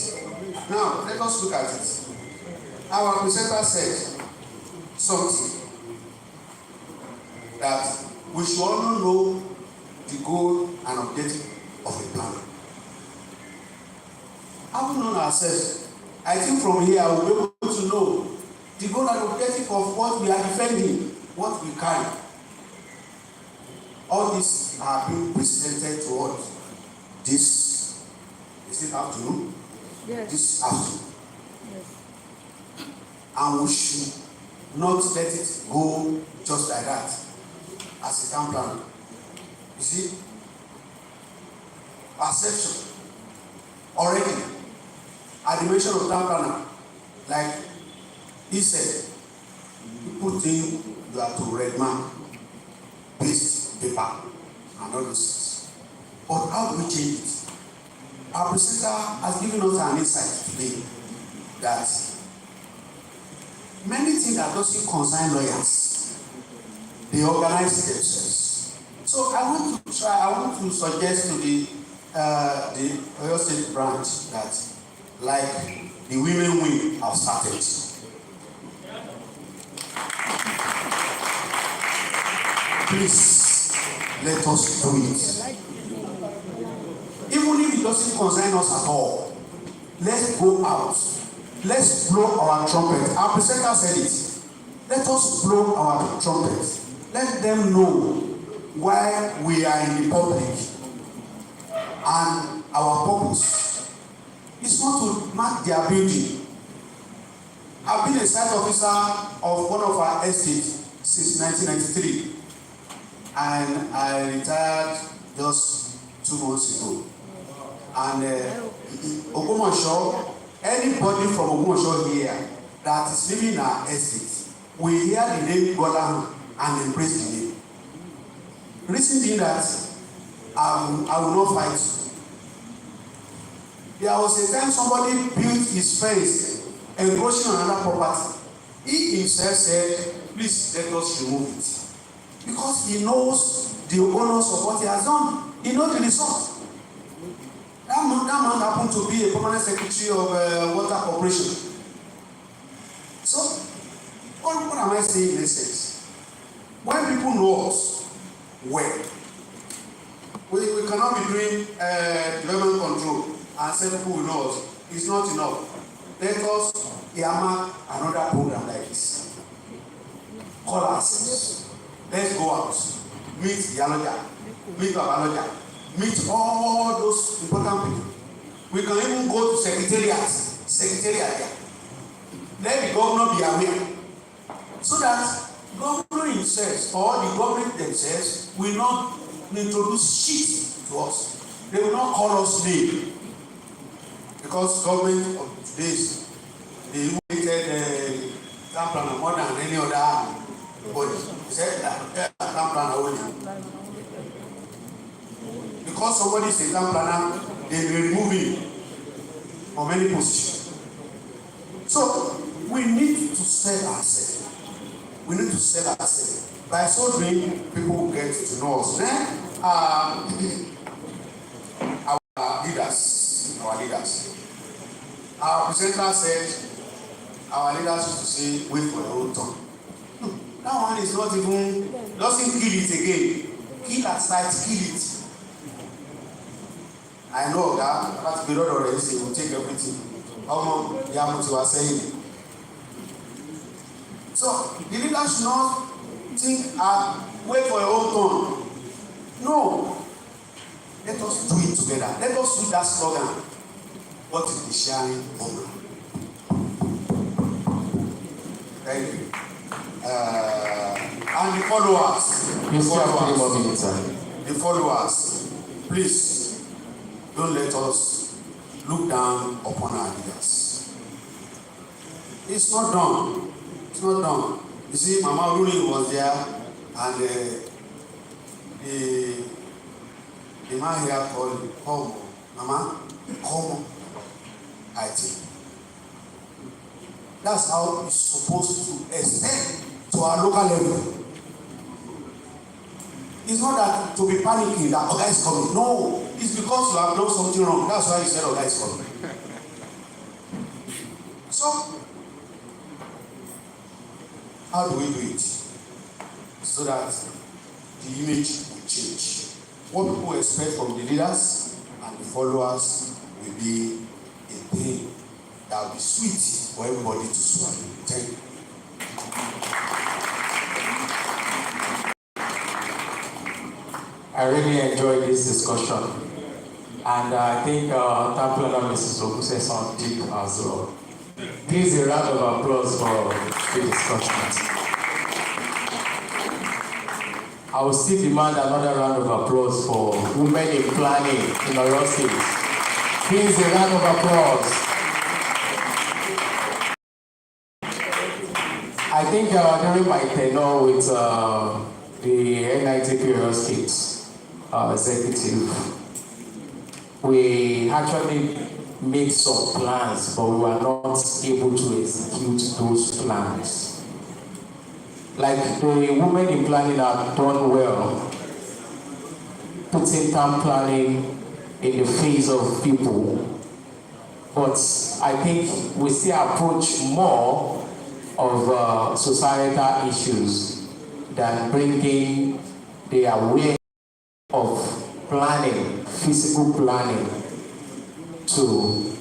[SPEAKER 4] Now, let us look at it. Our presenter said something that we should all know the goal and objective of a plan. Having known ourselves, I think from here I will be able to know the goal and objective of what we are defending, what we carry. All these are being presented to us this afternoon. Yes. This afternoon. Yes. And we should not let it go just like that as a town planner. You see, perception already at the mention of town planner, like he said, people think you are to red man, paste paper, and all those things. But how do we change it? Our presenter has given us an insight today that many things that doesn't concern lawyers, they organize themselves. So I want to suggest to the Oyo State branch that, like the women wing have started. Please, let us do it. Even if it doesn't concern us at all, let's go out. Let's blow our trumpet. Our presenter said it. Let us blow our trumpet. Let them know why we are in the public. And our purpose is not to mark their building. I've been a site officer of one of our estates since 1993. And I retired just 2 months ago. And Ogbomoso, anybody from Ogbomoso here that is living in our estate will hear the name Bola and embrace the name. Reason being that I will not fight. There was a time somebody built his fence encroaching on another property. He himself said, please let us remove it. because he knows the onus of what he has done. He knows the result. That man happened to be a permanent secretary of Water Corporation. So, what am I saying in this sense? When people know us well, we cannot be doing development control and say people will know us. It's not enough. Let us earmark another program like this. Call ourselves. Let's go out. Meet Yaloja, meet Babaloja, meet all those important people. We can even go to secretariat there. Let the governor be aware, so that governor himself or the government themselves will not introduce shit to us. They will not call us name, because government of today's they invented town planner more than any other body. Said that town planner only. Because somebody is a town planner, they will remove him from any position. So we need to sell ourselves. We need to sell ourselves. By so doing, people will get to know us. Then our leaders. Our presenter said, our leaders used to say, wait for your own turn. That one is not even, doesn't kill it again. Kill at sight, kill it. I know that, that's the Lord already say, we'll take everything. You are saying. So, the leaders should not think, wait for your own turn. No. Let us do it together. Let us do that slogan. What is the sharing honor? Thank you. And the followers. The followers. Please, don't let us look down upon our leaders. It's not done. It's not done. You see, Mama Ruli was there, and the man here called me, come, Mama, come. I think that's how it's supposed to extend to our local level. It's not that to be panicking that Oga is coming. No, it's because you have done something wrong. That's why you said Oga is coming. So, how do we do it? So that the image will change. What people expect from the leaders and the followers will be a thing that will be sweet for everybody to swallow. Thank you.
[SPEAKER 1] I really enjoyed this discussion, and I think Town Planner Mrs. Okuseson did as well. Please a round of applause for the discussion. I will still demand another round of applause for women in planning in Oyo State. Please a round of applause. I think during my tenure with the NITP Oyo State executive, we actually made some plans, but we were not able to execute those plans. Like the women in planning have done well, putting town planning in the face of people. But I think we still approach more of societal issues than bringing the awareness of planning, physical planning, to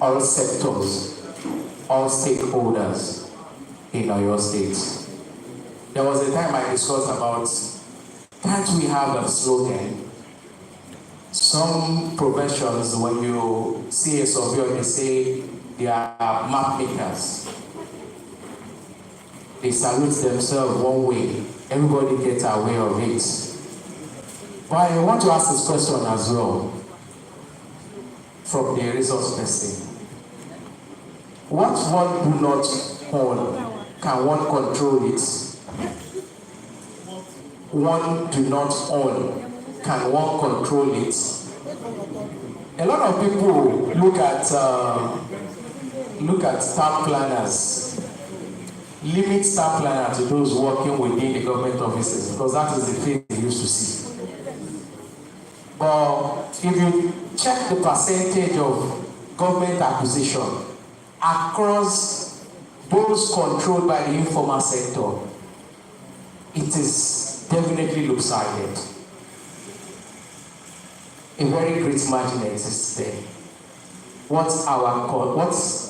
[SPEAKER 1] all sectors, all stakeholders in Oyo State. There was a time I discussed about, can't we have a slogan? Some professions, when you see a surveyor, they say they are map makers. They salute themselves one way. Everybody gets aware of it. But I want to ask this question as well from the resource person. What one do not own, can one control it? One do not own, can one control it? A lot of people look at town planners limit staff planner to those working within the government offices, because that is the thing they used to see. But if you check the percentage of government acquisition across those controlled by the informal sector, it is definitely lopsided. A very great margin exists there. What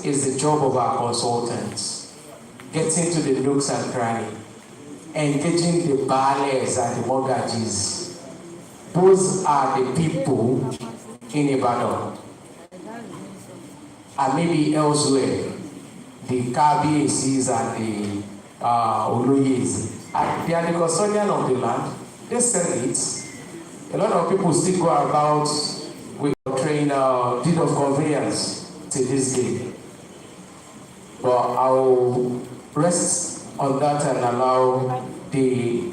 [SPEAKER 1] is the job of our consultants? Getting to the nooks and crannies, engaging the baales and the mortgages. Those are the people in Ibadan. And maybe elsewhere, the KBACs and the Oloyes. They are the custodian of the land. They sell it. A lot of people still go about with deed of conveyance to this day. But I'll rest on that and allow the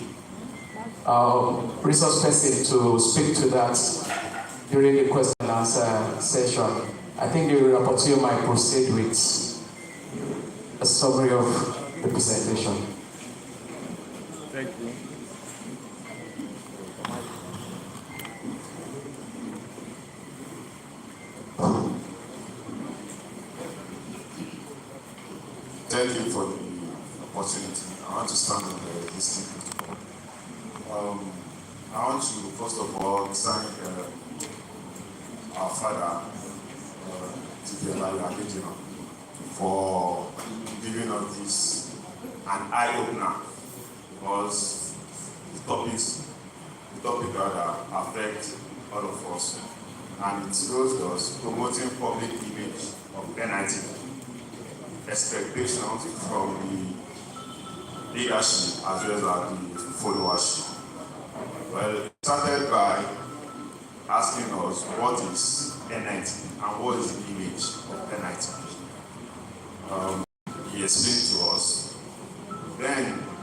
[SPEAKER 1] resource person to speak to that during the question and answer session. I think the rapporteur might proceed with a summary of the presentation.
[SPEAKER 5] Thank you.
[SPEAKER 6] Thank you for the opportunity. I want to start with this thing. I want to first of all thank our father, for giving us this an eye-opener, because the topic rather affect all of us, and it goes to us promoting public image of NIT. Expectations from the leadership as well as the followership. Well, it started by asking us what is NIT and what is the image of NIT. He explained to us. Then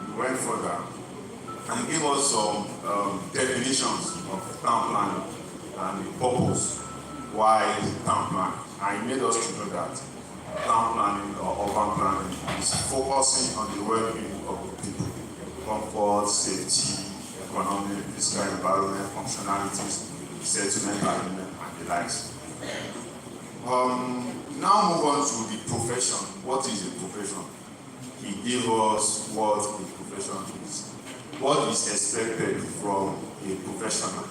[SPEAKER 6] we went further and gave us some definitions of town planning and the purpose why town planning. And he made us to know that town planning or urban planning is focusing on the well-being of the people, comfort, safety, economic, physical environment, functionalities, settlement agreement, and the likes. Now move on to the profession. What is a profession? He gave us what a profession is, what is expected from a professional,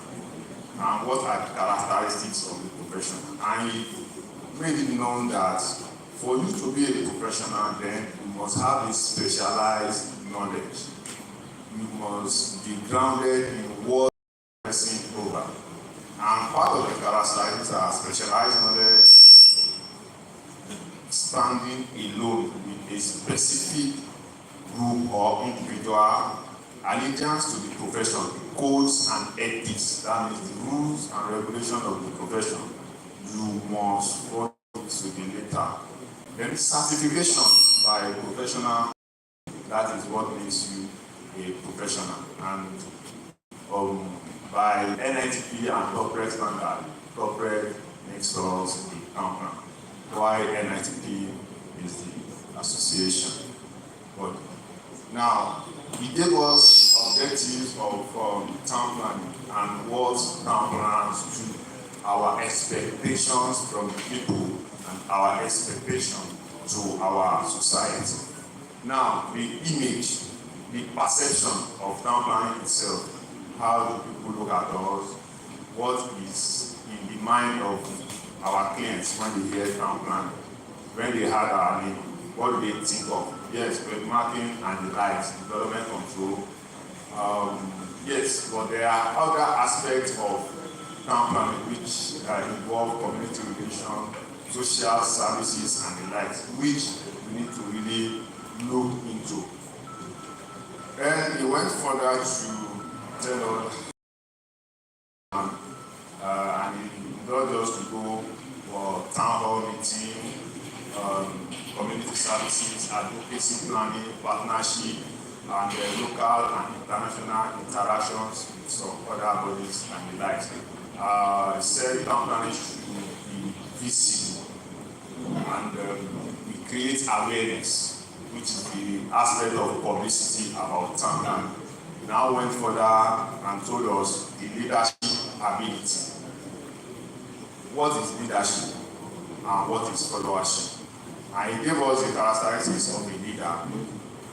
[SPEAKER 6] and what are the characteristics of the profession. And he made it known that for you to be a professional, then you must have a specialized knowledge. You must be grounded in what you are passing over. And part of the characteristics are specialized knowledge, standing alone with a specific group or individual, allegiance to the profession, codes and ethics, that means the rules and regulations of the profession. You must follow to the letter. Then certification by a professional, that is what makes you a professional. And by NITP and corporate standard, corporate makes us the company. Why NITP is the association. But now, he gave us objectives of town planning and what town planners do, our expectations from the people, and our expectation to our society. Now, the image, the perception of town planning itself, how do people look at us, what is in the mind of our clients when they hear town planning, when they heard our name, what do they think of? Yes, benchmarking and the likes, development control. Yes, but there are other aspects of town planning which involve community relation, social services and the likes, which we need to really look into. Then he went further to tell us, and he got us to go for town hall meeting, community services, advocacy planning, partnership, and local and international interactions with some other bodies and the likes. He said town planning should be visible, and we create awareness which is the aspect of publicity about town plan. He now went further and told us the leadership ability. What is leadership and what is followership? And he gave us the characteristics of a leader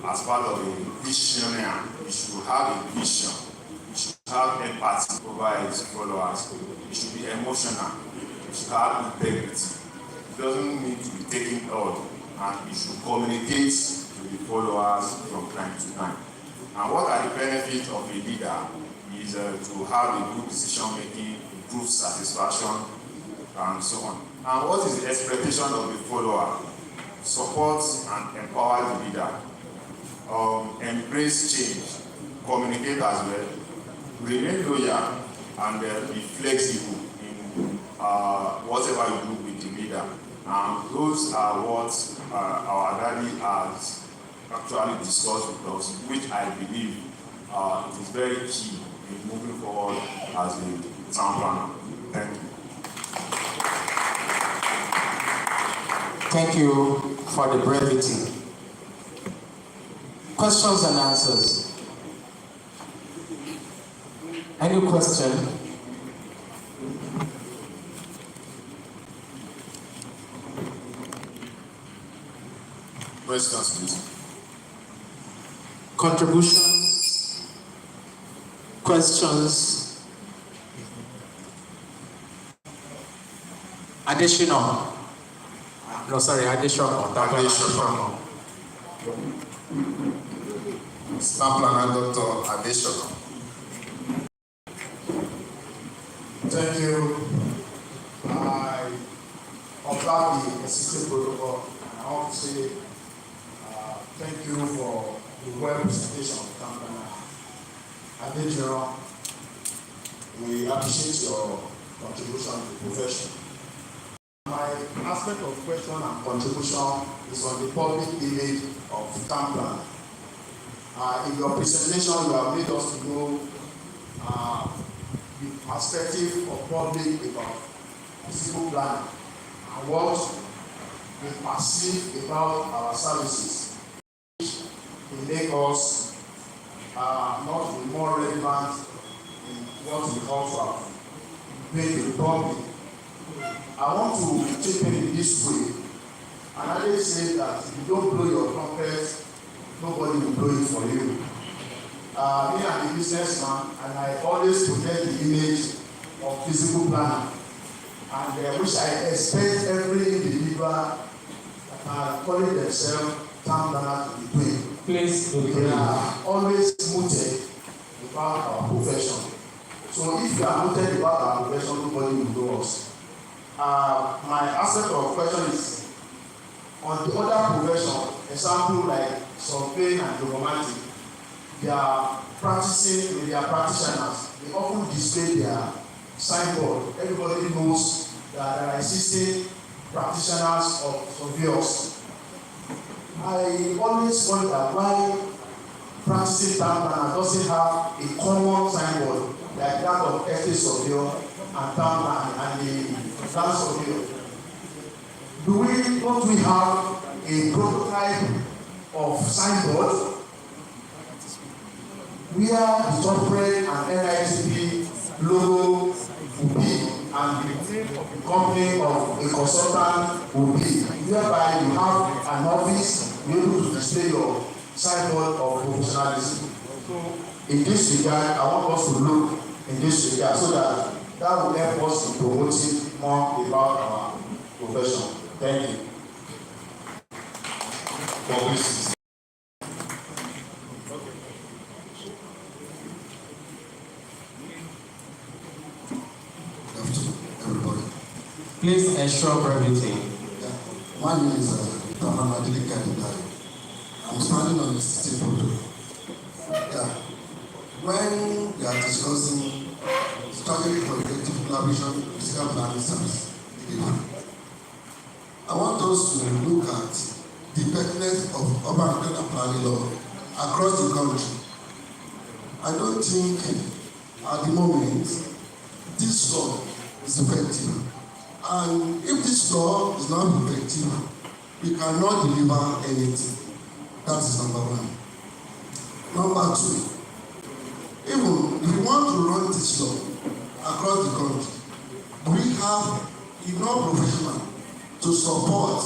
[SPEAKER 6] as part of a visionary. You should have a vision. You should have empathy over his followers. You should be emotional. You should have integrity. It doesn't need to be taken out, and you should communicate to the followers from time to time. And what are the benefits of a leader is to have a good decision making, improved satisfaction, and so on. And what is the expectation of the follower? Support and empower the leader. Embrace change, communicate as well, remain loyal, and be flexible in whatever you do with the leader. And those are what our daddy has actually discussed with us, which I believe it is very key in moving forward as a town planner. Thank you.
[SPEAKER 1] Thank you for the brevity. Questions and answers. Any question?
[SPEAKER 6] Questions, please.
[SPEAKER 1] Contributions? Questions? Additional? No, sorry, additional.
[SPEAKER 6] Additional. Staff planner Dr. Additional.
[SPEAKER 2] Thank you. I observe the existing protocol, and I want to say thank you for the well presentation of the company. Additional, we appreciate your contribution to the profession. My aspect of question and contribution is on the public image of town plan. In your presentation, you have made us to know the perspective of public about physical planning and what we perceive about our services. It make us not be more relevant in what we offer to the public. I want to chip in this way. And I always say that if you don't blow your trumpet, nobody will blow it for you. Me, I'm a businessman, and I always protect the image of physical planner, and which I expect every individual that calling themselves town planner to be doing.
[SPEAKER 1] Please,
[SPEAKER 2] we are always mooted about our profession. So if you are mooted about our profession, nobody will know us. My aspect of question is on the other profession, example like surveying and geomancy, they are practicing with their practitioners. They often display their signboard. Everybody knows that there are existing practitioners of surveyors. I always wonder why practicing town planner doesn't have a common signboard like that of estate surveyor and town planner and the land surveyor. Don't we have a prototype of signboard where the corporate and NITP logo will be and the company of a consultant will be, whereby you have an office, you're able to display your signboard of professionalism. In this regard, I want us to look in this regard so that will help us in promoting more about our profession. Thank you.
[SPEAKER 1] Please ensure brevity.
[SPEAKER 7] My name is I'm standing on the city photo. When we are discussing strategy for effective collaboration with physical planning service, I want us to look at the pertinence of urban regional planning law across the country. I don't think at the moment this law is effective. And if this law is not effective, we cannot deliver anything. That is number one. Number two, even if we want to run this law across the country, we have enough professionals to support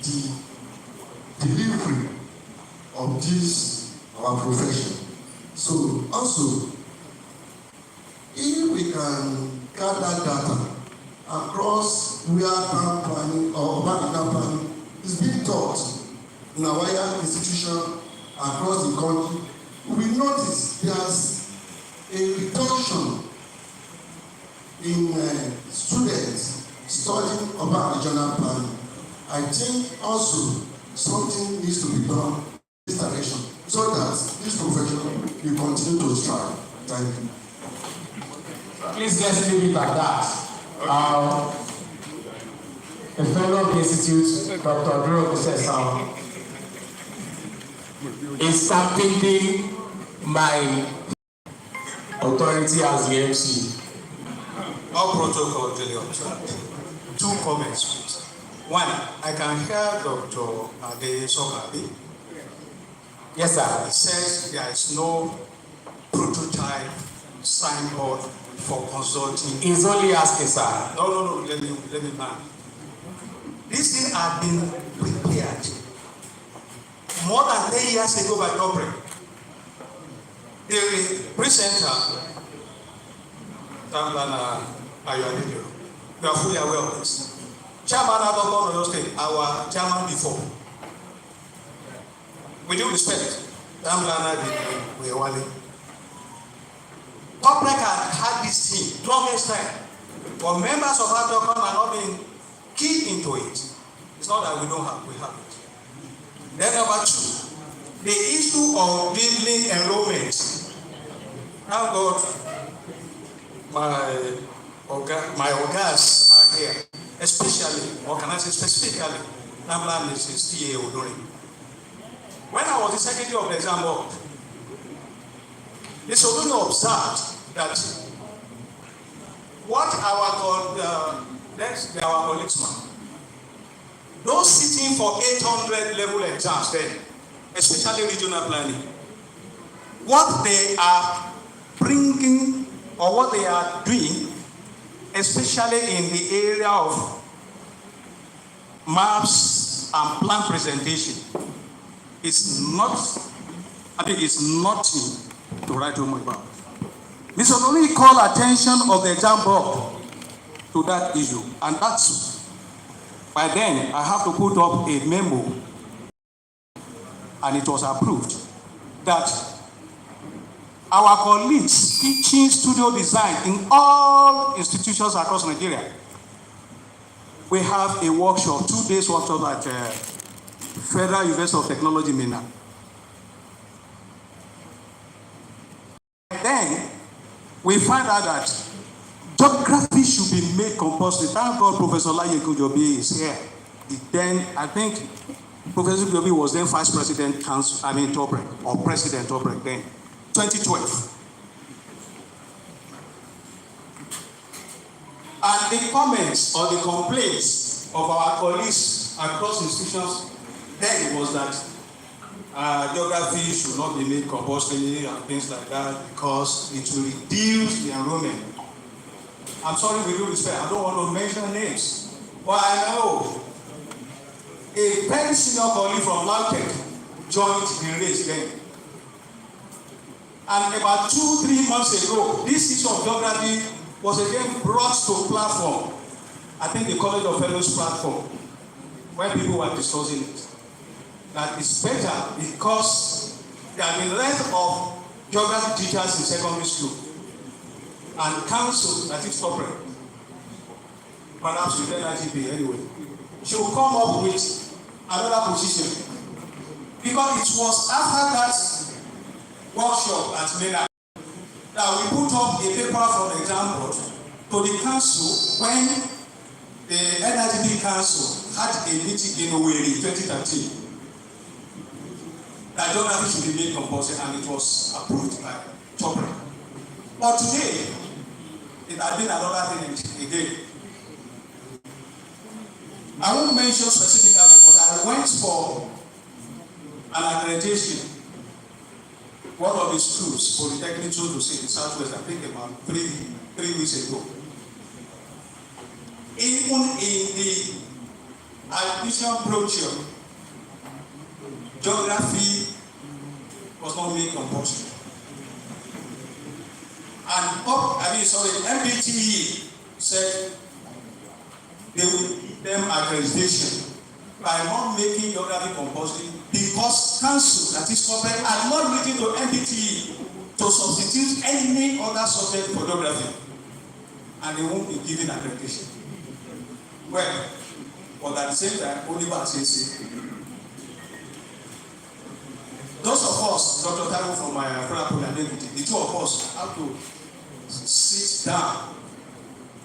[SPEAKER 7] the delivery of this our profession. So also, if we can gather data across where town planning or urban planning is being taught in our institution across the country, we notice there's a reduction in students studying urban regional planning. I think also something needs to be done in this direction so that this profession will continue to strive. Thank you.
[SPEAKER 1] Please let's leave it at that. A fellow of the Institute, Dr. Duro Kusesam, is stamping my authority as the MC.
[SPEAKER 8] All protocol duly observed. 2 comments, please. 1, I can hear Dr. Ade Sokabi.
[SPEAKER 1] Yes, sir.
[SPEAKER 8] He says there is no prototype signboard for consulting.
[SPEAKER 1] He's only asking, sir.
[SPEAKER 8] No, let me man. These things have been prepared more than 10 years ago by corporate. The presenter, Tamlana Ayuadidiro, we are fully aware of this. Chairman Adolfo Oyo State, our chairman before. With due respect, Tamlana Wewale. Corporate had this team, longest time. But members of our government are not being keyed into it. It's not that we don't have, we have it. Then number 2, the issue of building enrollment. Thank God, my organs are here, especially, or can I say specifically, Namla Mrs. T.A. Odori. When I was the secretary of the exam board, Mr. Odori observed that what our colleagues, those sitting for 800 level exams then, especially regional planning, what they are bringing or what they are doing, especially in the area of maps and plan presentation, is not, I think it's nothing to write home about. Mr. Only call attention of the exam board to that issue, and that's by then I have to put up a memo, and it was approved that our colleagues teaching studio design in all institutions across Nigeria, we have a workshop, 2 days workshop at Federal University of Technology, Minna. Then we find out that geography should be made compulsory. Thank God Professor Laye Kujobi is here. Then I think Professor Kujobi was then Vice President Tobrek, or President Tobrek then, 2012. And the comments or the complaints of our colleagues across institutions then was that geography should not be made compulsory and things like that because it will reduce the enrollment. I'm sorry, with due respect, I don't want to mention names, but I know a very senior colleague from LAUTECH joined the race then. And about 2-3 months ago, this issue of geography was again brought to platform. I think the College of Fellows platform, when people were discussing it. That it's better because there have been length of geography teachers in secondary school. And council, that is corporate, perhaps with NITP anyway, should come up with another position. Because it was after that workshop at MENA that we put up a paper from the exam board to the council when the NITP council had a meeting in Owerri in 2013. That geography should be made compulsory, and it was approved by Tobrek. But today, it has been another thing again. I won't mention specifically, but I went for an accreditation. One of the schools, Polytechnic schools in the Southwest, I think about three weeks ago. Even in the admission brochure, geography was not made compulsory. And MBTE said they will give them accreditation by not making geography compulsory because council, that is corporate, are not written to MBTE to substitute any other subject for geography, and they won't be given accreditation. Well, but at the same time, only by CC. Those of us, Dr. Taiwo from my the two of us have to sit down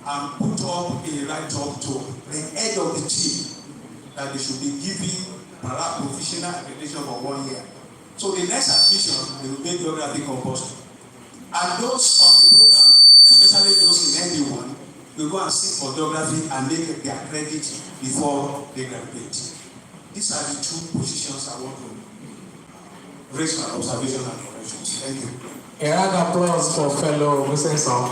[SPEAKER 8] and put up a write-up to the head of the team that they should be giving para-professional accreditation for 1 year. So the next admission, they will make geography compulsory. And those on the program, especially those in ND1, will go and seek for geography and make their credit before they graduate. These are the two positions I want to raise my observation and corrections. Thank you.
[SPEAKER 1] A round of applause for fellow Musenson.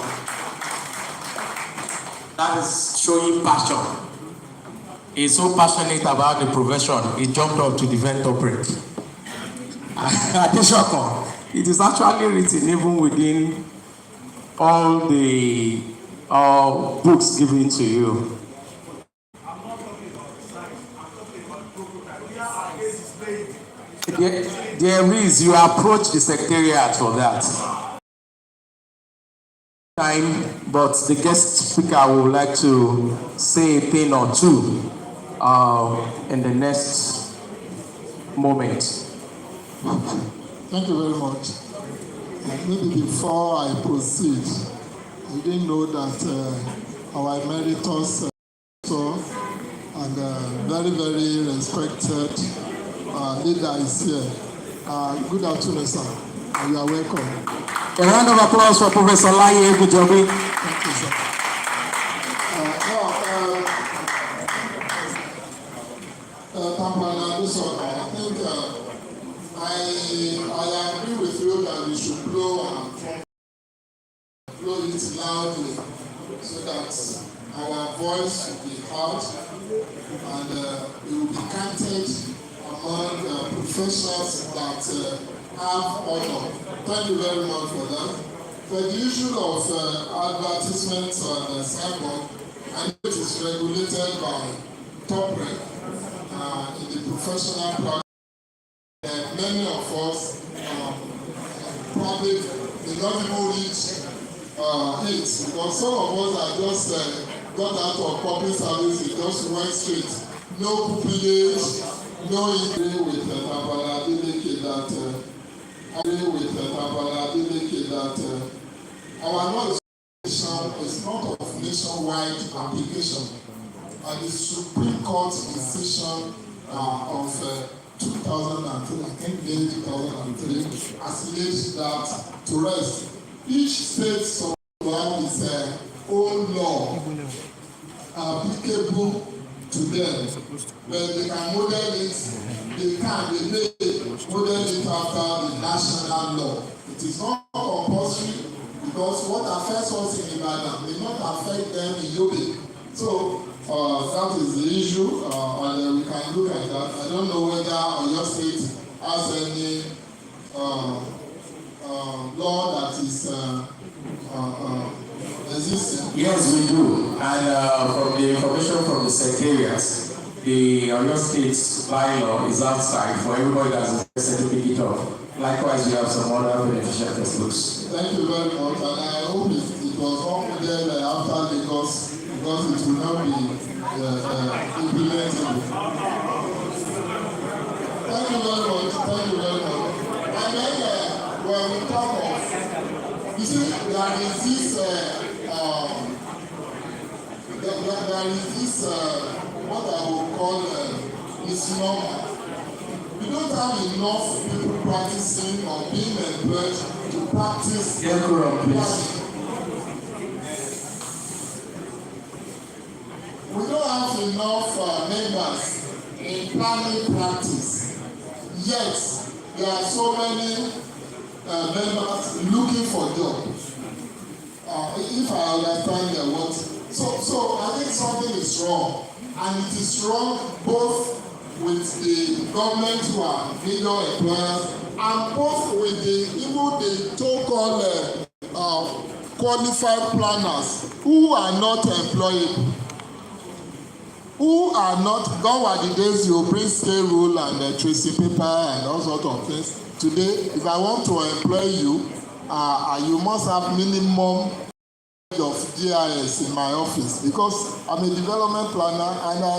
[SPEAKER 1] That is showing passion. He's so passionate about the profession, he jumped up to defend corporate. It is actually written even within all the books given to you. There is, you approach the secretariat for that. But the guest speaker would like to say a thing or two in the next moment.
[SPEAKER 3] Thank you very much. Maybe before I proceed, I didn't know that our emeritus and very, very respected leader is here. Good afternoon, sir. You are welcome.
[SPEAKER 1] A round of applause for Professor Laye Egujobi.
[SPEAKER 3] Thank you, sir. I think I agree with you that we should blow it loudly so that our voice will be heard and it will be counted among professionals that have honor. Thank you very much for that. For the issue of advertisements and signboard, I know it is regulated by top rank in the professional practice. Many of us probably did not even reach it because some of us are just got out of public service, it just went straight. No pupillage, no agree with Tabala Adeleke that our knowledge is not of nationwide application. And the Supreme Court decision of 2003, I think May 2003, has laid that to rest. Each state has its own law applicable to them, but they can model it, they model it after the national law. It is not compulsory because what affects us in Ibadan may not affect them in Yobe. So that is the issue, and we can look at that. I don't know whether Oyo State has any law that is existing.
[SPEAKER 1] Yes, we do. And from the information from the secretariat, the Oyo State bylaw is outside for everybody that's interested to pick it up. Likewise, we have some other beneficial textbooks.
[SPEAKER 3] Thank you very much, and I hope it was all model after Lagos because it will not be implemented. Thank you very much. Thank you very much. And then when we talk of, you see, there is this what I would call misnomer. We don't have enough people practicing or being employed to practice. We don't have enough members in planning practice. yet there are so many members looking for jobs. If I understand what, so I think something is wrong, and it is wrong both with the government who are major employers and both with even the so-called qualified planners who are not employable, who are not. Gone were the days you bring scale rule and tracing paper and all sorts of things. Today, if I want to employ you, you must have minimum of GIS in my office, because I'm a development planner and I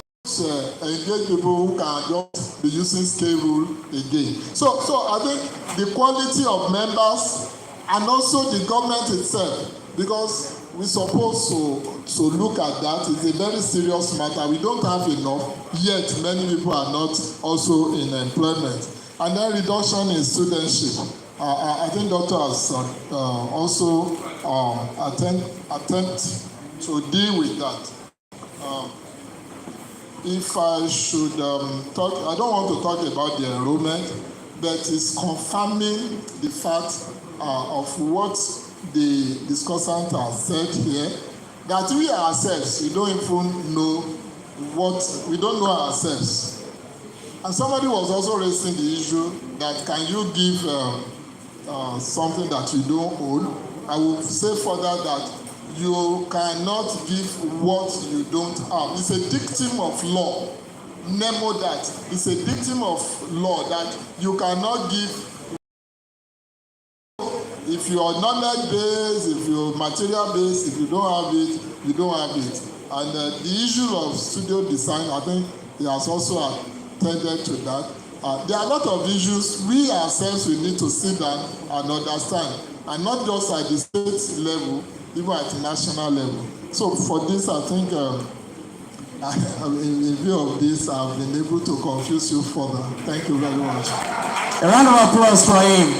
[SPEAKER 3] engage people who can just be using scale rule again. So I think the quality of members and also the government itself, because we're supposed to look at that. It's a very serious matter. We don't have enough, yet many people are not also in employment. And then reduction in studentship. I think Doctor has also attempt to deal with that. If I should talk, I don't want to talk about the enrollment, but it's confirming the fact of what the discussant has said here, that we ourselves, we don't even know we don't know ourselves. And somebody was also raising the issue that can you give something that you don't own? I will say further that you cannot give what you don't have. It's a dictum of law. Nemo that. It's a dictum of law that you cannot give. If you are knowledge based, if you are material based, if you don't have it, you don't have it. And the issue of studio design, I think he has also attended to that. There are a lot of issues we ourselves we need to sit down and understand, and not just at the state level, even at the national level. So for this, I think in view of this, I've been able to confuse you further. Thank you very much.
[SPEAKER 1] A round of applause for him.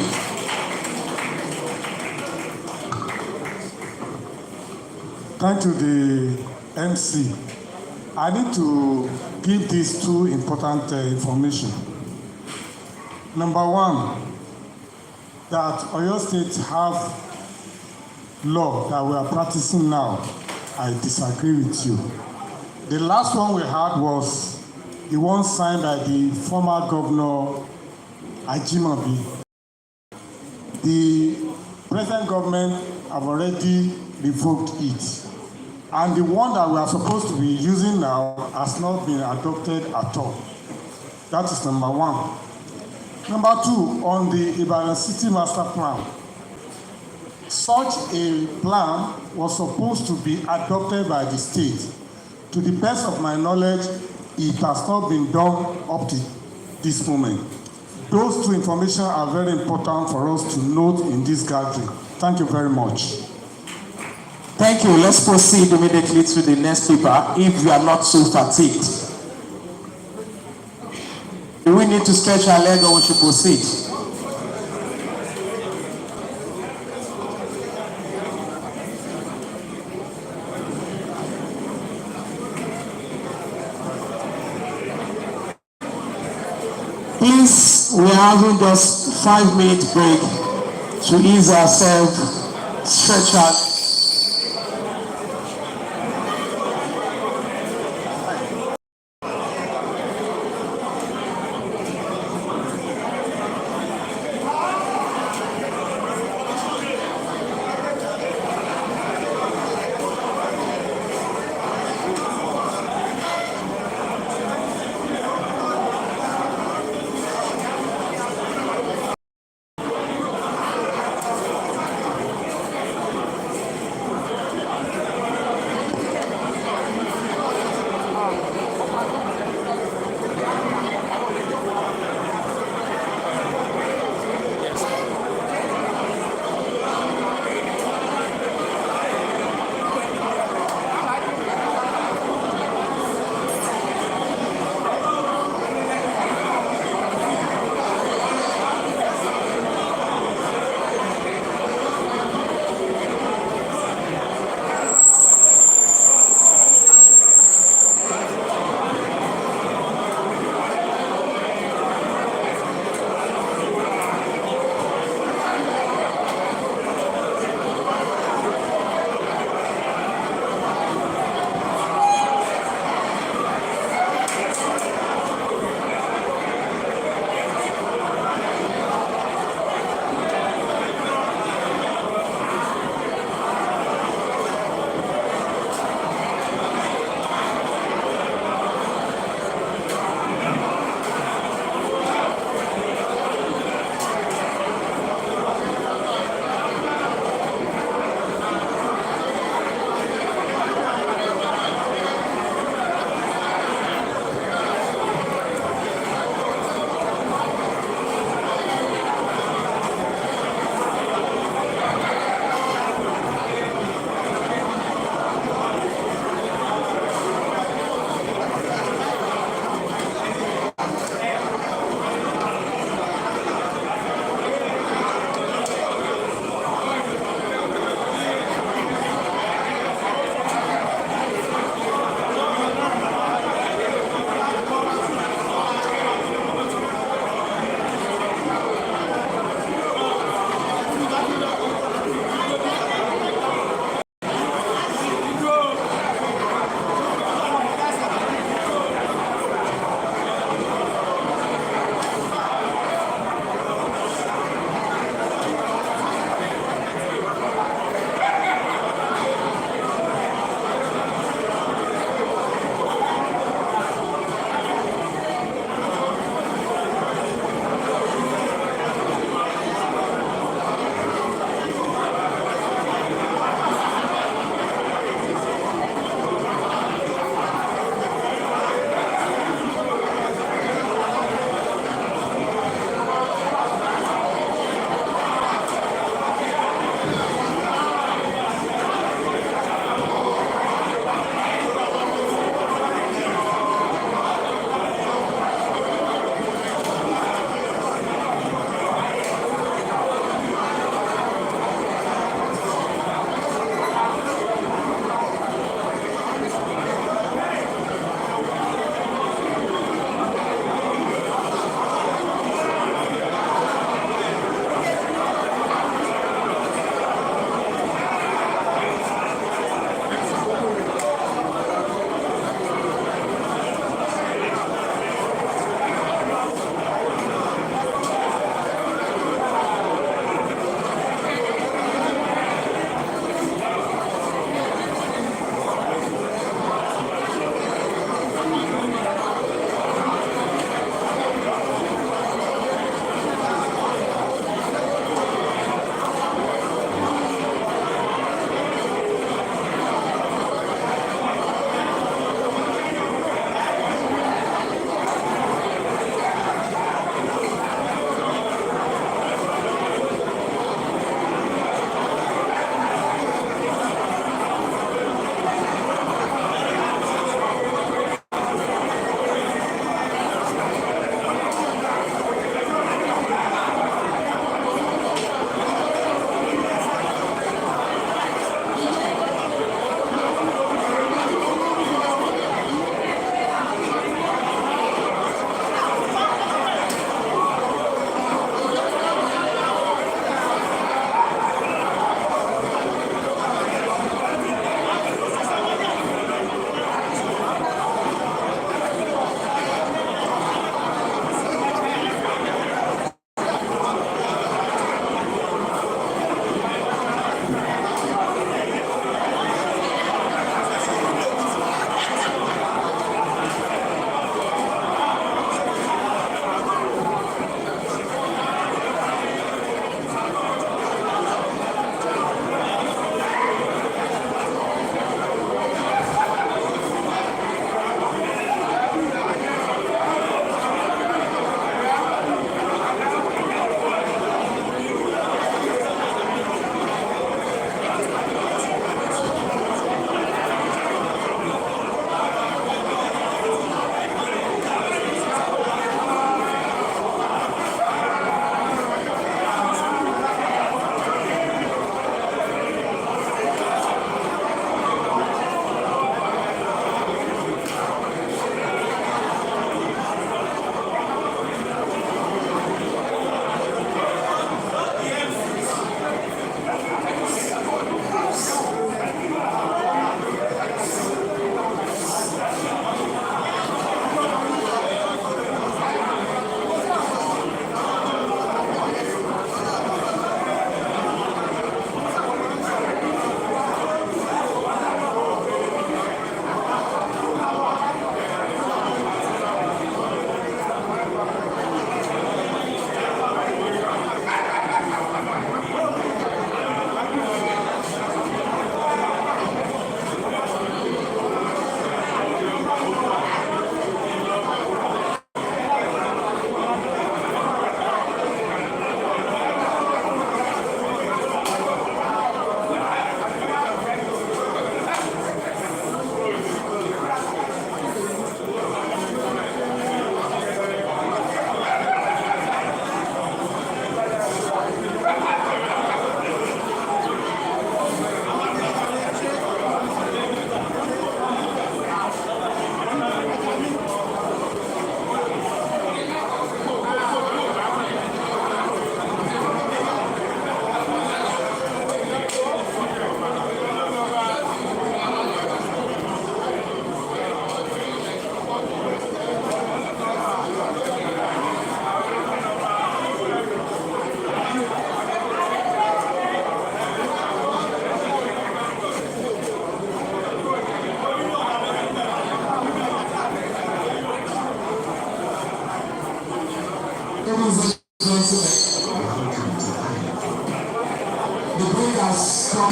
[SPEAKER 2] Thank you, the MC. I need to give these two important information. Number one, that Oyo State have law that we are practicing now. I disagree with you. The last one we had was the one signed by the former governor Ajimobi. The present government have already revoked it. And the one that we are supposed to be using now has not been adopted at all. That is number one. Number two, on the Ibadan City Master Plan, such a plan was supposed to be adopted by the state. To the best of my knowledge, it has not been done up to this moment. Those two information are very important for us to note in this gathering. Thank you very much.
[SPEAKER 1] Thank you. Let's proceed immediately to the next speaker, if you are not so fatigued. Do we need to stretch our leg or we should proceed? Please, we are having just 5-minute break to ease ourselves, stretch out.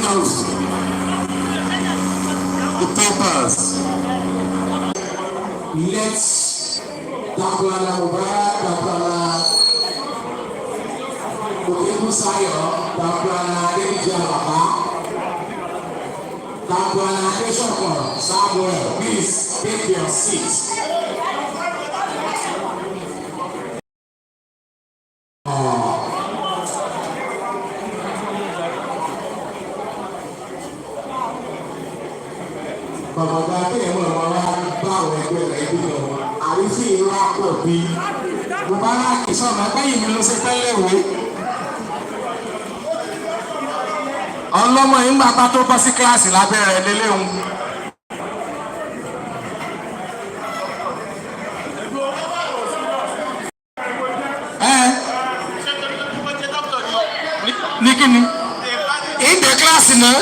[SPEAKER 3] copy of the papers.
[SPEAKER 1] Let's Daplana Mubarak, Daplana Okebusayo, Daplana Debijalaba, Daplana Deshoko, Samuel, please take your seat. Bàbá kéèyàn mọ̀ wá bá àwọn ẹgbẹ́ rẹ̀ bí lọ, àrífín ìwà pọ̀ bí. Mubarak sọ̀rọ̀ àgbẹ̀yìn mi ló ṣe tẹ́lẹ̀ wé. Ọlọ́mọ yìí ń gbà tó bọ́ sí kíláàsì lábẹ́ rẹ̀ lélẹ́hùn. Ní kíni? Ìdè kíláàsì náà.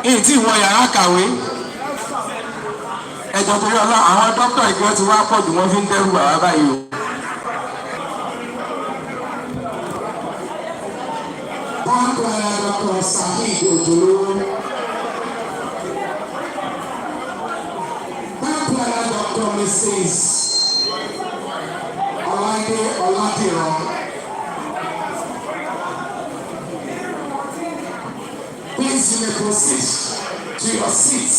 [SPEAKER 1] Èyí tí ìwọ yàrá kàwé. Ẹjọ́ torí ọlọ́ àwọn dókítà ìgbẹ́ ti wá pọ̀ jù wọ́n fi ń dẹ́rù bàbá báyìí o. Dr. Sahid Ojolowo. Dr. Mrs. Ọláìdé Ọládìran. Please you may proceed to your seats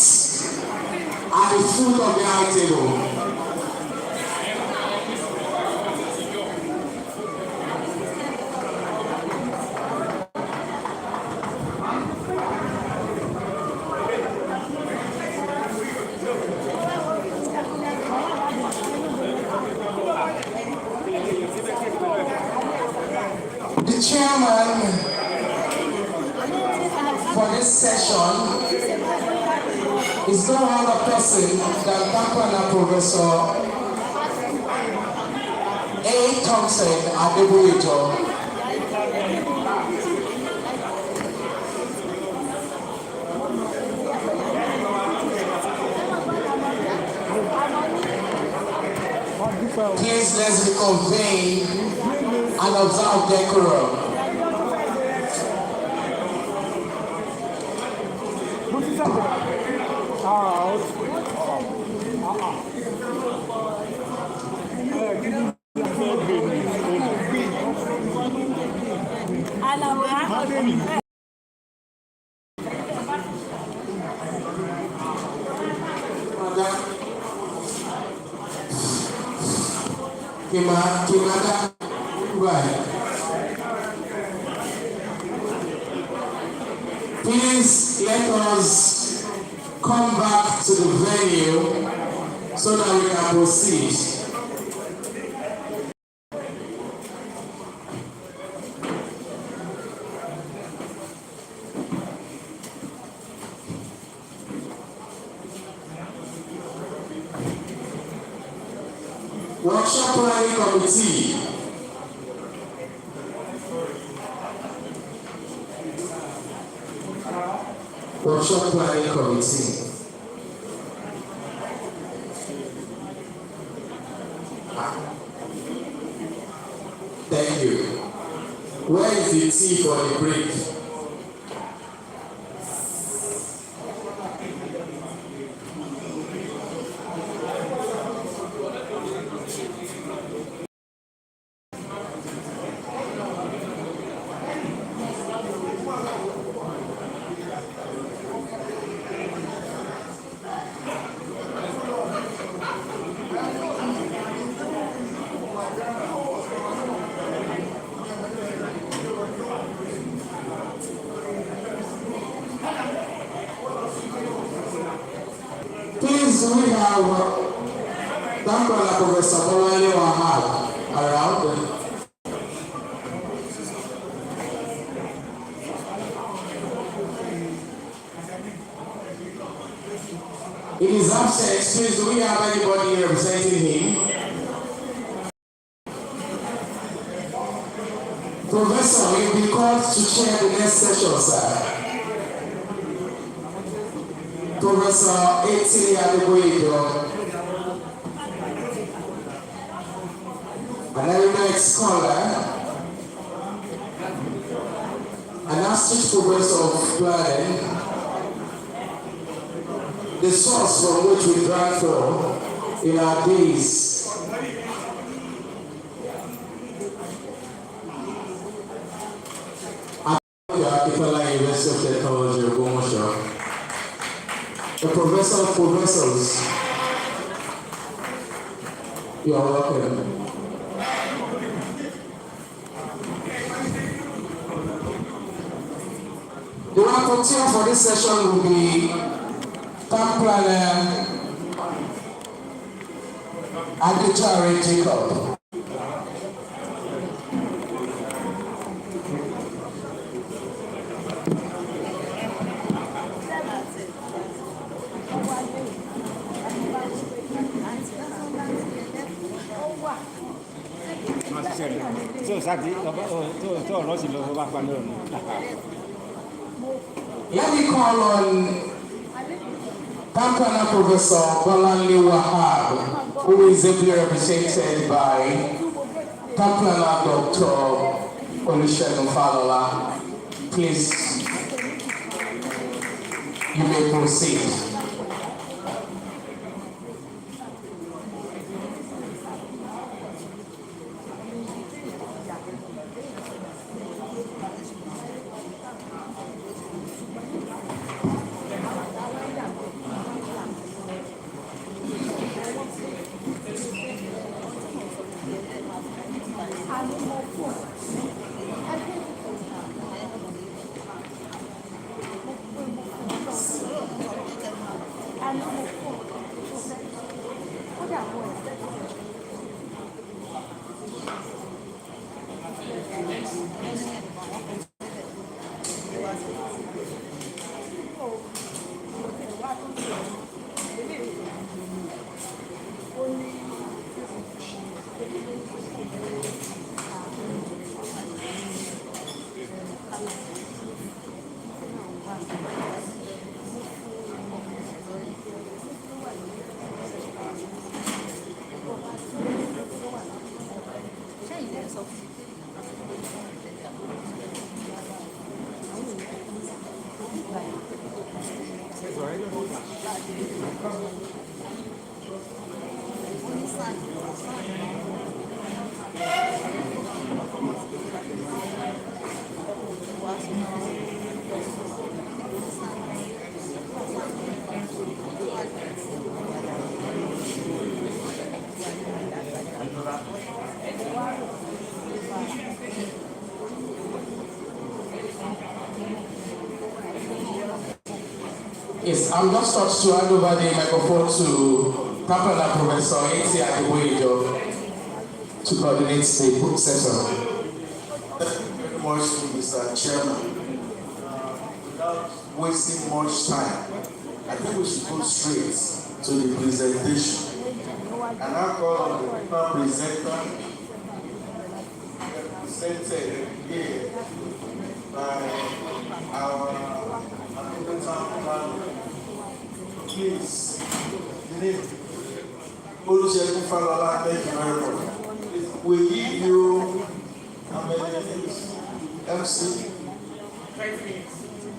[SPEAKER 1] at the foot of the high table. The chairman for this session is no other person than Dr. Professor A. Thompson Adeboyejo. Please let's reconvene and observe decorum. Please let us come back to the venue so that we can proceed. Workshop Planning Committee. Workshop Planning Committee. Thank you. Where is the tea for the break? Please, we have Dr. Professor Bolani Wahab around. In his absence, please, do we have anybody representing him? Professor, you'll be called to chair the next session, sir. Professor A.T. Adeboyejo, an eminent scholar, Assistant Professor of Planning, the source from which we drank from in our days. University of Technology, Ogomosho. The Professor of Professors, you are welcome. The rapporteur for this session will be Town Planner Adechare Jacob. Let me call on Pampana Professor Bolanle Wahab, who is ably represented by Pampana Dr. Olusegun Falola. Please, you may proceed. Yes, I'm just touched to hand over the microphone to Pampana Professor Eti Adeboyejo to coordinate the session.
[SPEAKER 4] Thank you very much, Mr. Chairman. Without wasting much time, I think we should go straight to the presentation. And I call on the paper presenter, represented here by our town planner. Please, name Olusegun Falola, thank you very much. We give you how many minutes? MC?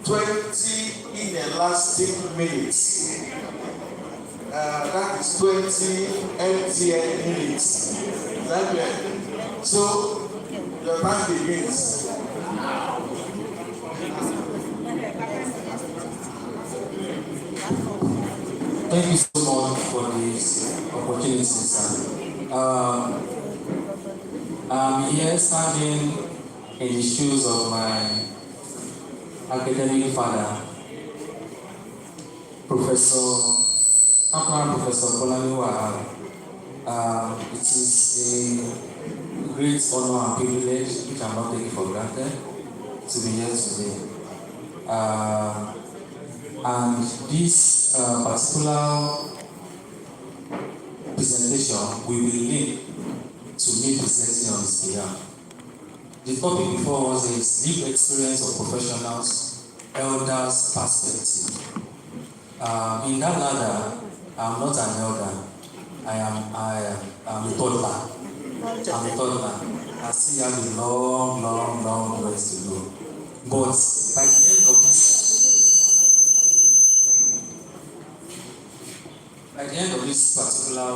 [SPEAKER 4] 20 inelastic minutes. That is 20 MTN minutes. Is that clear? So, your time begins.
[SPEAKER 1] Thank you so much for this opportunity, sir. I'm here standing in the shoes of my academic father, Pampana Professor Bolanle Wahab. It is a great honor and privilege, which I'm not taking for granted, to be here today. And this particular presentation we will link to me presenting on this behalf. The topic before us is lived experience of professionals, elders' perspective. In that ladder, I'm not an elder. I am a toddler. I still have a long ways to go.
[SPEAKER 9] But by the end of this particular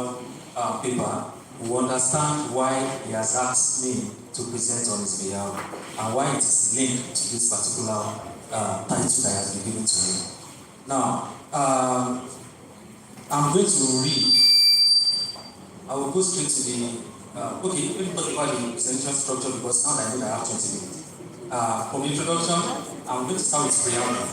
[SPEAKER 9] paper, we understand why he has asked me to present on his behalf and why it is linked to this particular title that has been given to him. Now, I'm going to read. I will go straight to the. Okay, let me talk about the presentation structure because now I know that I have 20 minutes. From the introduction, I'm going to start with preamble,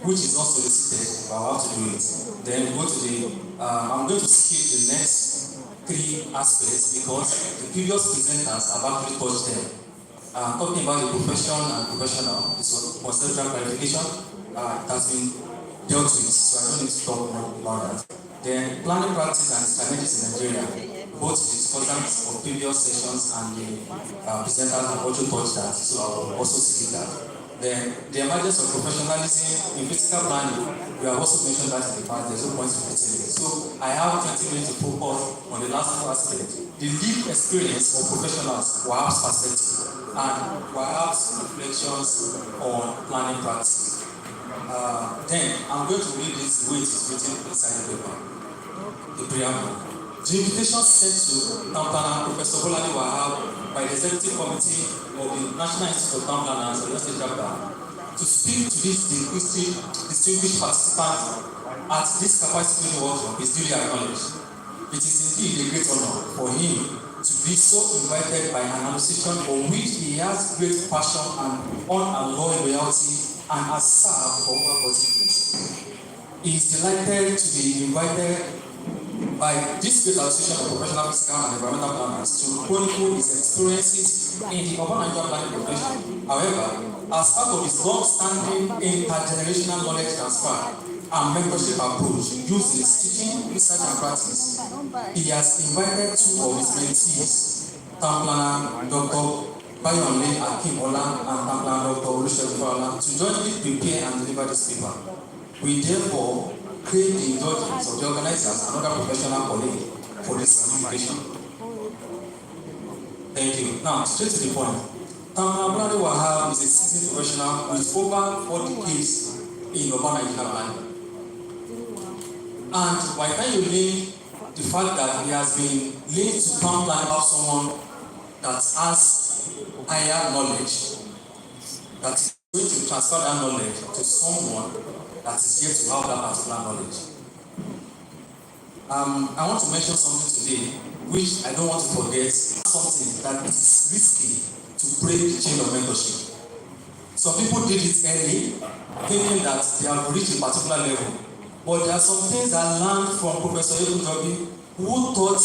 [SPEAKER 9] which is not solicited, but I have to do it. Then go to the. I'm going to skip the next 3 aspects because the previous presenters have actually touched them. Talking about the profession and professional, this was conceptual clarification. It has been dealt with, so I don't need to talk more about that. Then planning practice and challenges in Nigeria, both the discussants of previous sessions and the presenters have also touched that, so I will also skip that. Then the emergence of professionalism in physical planning, we have also mentioned that in the past, there's no point in repeating it. So I have 20 minutes to focus on the last 2 aspects. The lived experience of professionals, perhaps perspective, and perhaps reflections on planning practice. Then I'm going to read this the way it is written inside the paper. The preamble. The invitation sent to Town Planner Professor Bolade Wahab by the Executive Committee of the National Institute of Town Planners of the State Chapter to speak to this distinguished participant at this capacity building workshop is duly acknowledged. It is indeed a great honor for him to be so invited by an association for which he has great passion and unalloyed loyalty and has served for over 40 years. He is delighted to be invited by this great association of professional physical and environmental planners to chronicle his experiences in the urban Nigerian planning profession. However, as part of his long-standing intergenerational knowledge transfer and mentorship approach used in his teaching, research and practice, he has invited 2 of his mentees, Town Planner Dr. Bayonle Akinola and Town Planner Dr. Olusegun Falola, to jointly prepare and deliver this paper. We therefore crave the indulgence of the organizers and other professional colleagues for this certification. Thank you. Now, straight to the point. Town Planner Wahab is a seasoned professional with over 4 decades in urban Nigerian planning. And by the time you link the fact that he has been linked to town planning of someone that has higher knowledge, that is going to transfer that knowledge to someone that is yet to have that particular knowledge. I want to mention something today which I don't want to forget, something that is risky to break the chain of mentorship. Some people did it early, thinking that they have reached a particular level. But there are some things I learned from Professor Ebujobi, who taught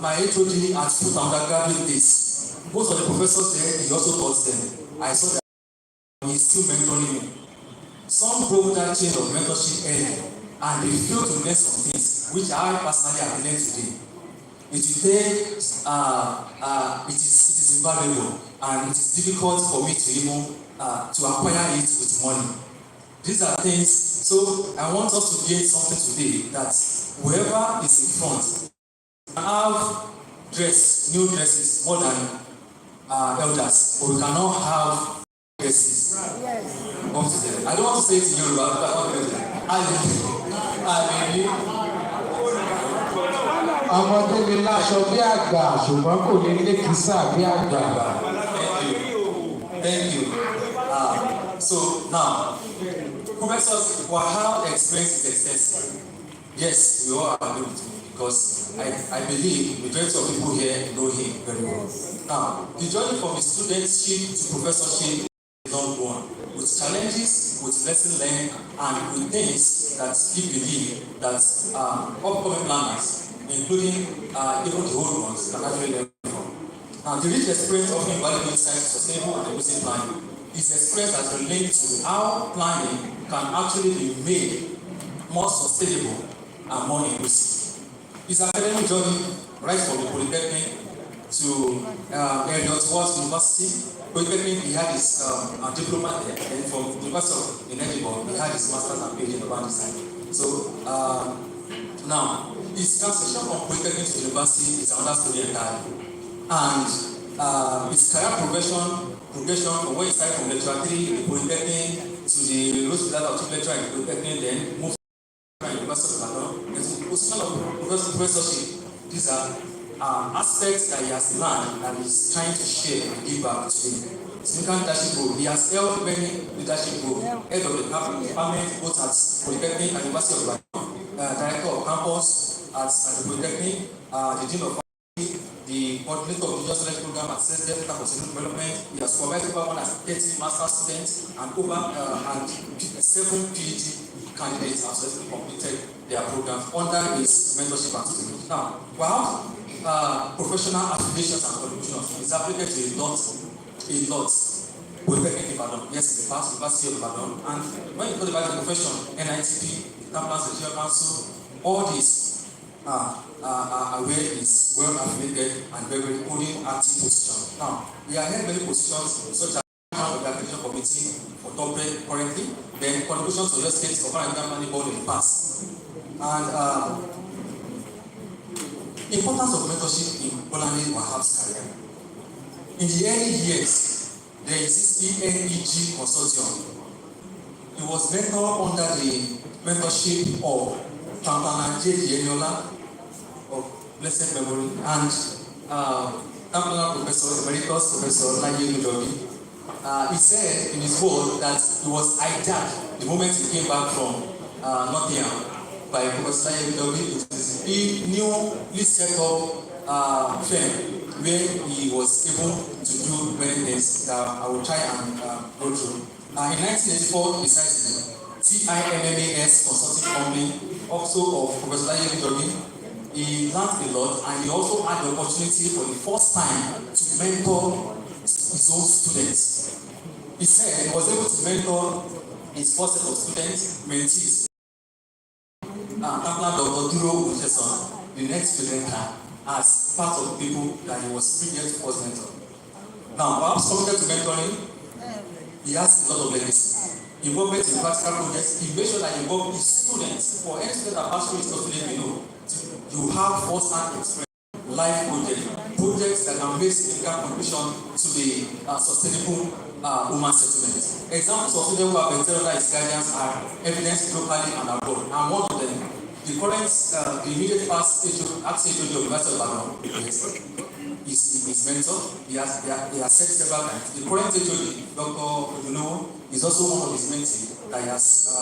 [SPEAKER 9] my HOD at school undergraduate days. Most of the professors there, he also taught them. I saw that he's still mentoring me. Some broke that chain of mentorship early, and they failed to learn some things, which I personally have learned today. It will take, it is invaluable, and it is difficult for me to even to acquire it with money. These are things, so I want us to gain something today that whoever is in front can have new dresses more than elders, but we cannot have dresses up to them. I don't want to say it in Yoruba, but I want to
[SPEAKER 1] ọmọdé mi láṣọ bí àgbà ṣùgbọ́n kò ní lé kìsà bí àgbà.
[SPEAKER 9] Thank you. So now, Professor Wahal's experience is extensive. Yes, we all agree with me because I believe the majority of people here know him very well. Now, the journey from his studentship to professorship is not one, with challenges, with lessons learned, and with things that he believe that upcoming planners, including even the old ones, can actually learn from. Now, the rich experience of invaluable insights, sustainable and inclusive planning is experience that relates to how planning can actually be made more sustainable and more inclusive. His academic journey, right from the Polytechnic to Elliott Ward University. Polytechnic, he had his diploma there, and from the University of Edinburgh, he had his master's and PhD in urban design. So now, his transition from Polytechnic to university is another story entirely. And his career progression progression from where you started from lecturer 3, the polytechnic, to the road to of chief lecturer in the polytechnic, then move to the University of Ibadan, and to the position of professorship. These are aspects that he has learned and is trying to share and give back to him. Significant leadership role. He has held many leadership roles. Head of the department, both at Polytechnic and University of Ibadan, director of campus at the Polytechnic, the dean of faculty, the coordinator of the Just Select Program at CSDF for Student Development. He has supervised over 130 master students and over and 7 PhD candidates have successfully completed their programs under his mentorship and tutelage. Now, we have professional affiliations and contributions. It's applicable to a lot. Polytechnic Ibadan, yes, in the past, University of Ibadan. And when you talk about the profession, NITP, Campus Education Council, all these are where it's well affiliated and very holding active position. Now, we are held many positions such as the Accreditation Committee for top grade currently, then contributions to your state of Nigerian board in the past. And importance of mentorship in Bolanle Wahab's career. In the early years, there is this ENEG consortium. He was mentored under the mentorship of Chancellor J. Eniola of blessed memory and Chancellor Professor Emeritus Professor Nigerian. He said in his book that he was hijacked the moment he came back from Nottingham by Professor Nigerian. He newly set up firm where he was able to do many things that I will try and go through. In 1984, besides TIMMAS Consulting Company, also of Professor Nigerian, he learned a lot and he also had the opportunity for the first time to mentor his own students. He said he was able to mentor his first set of students, mentees. Dr. Duro Ucheson, the next presenter, as part of the people that he was previous first mentor. Now, perhaps committed to mentoring, he has a lot of legacy. Involvement in practical projects, he made sure that he involved his students. For any student that passed through his student, you have first-hand experience, life projects that can make significant contribution to the sustainable human settlement. Examples of students who have been under his guidance are evidenced locally and abroad. And one of them, the current, the immediate past HOD of University of Ibadan, is his mentor. He has said several times. The current HOD, Dr. Odunowo, is also one of his mentees that he has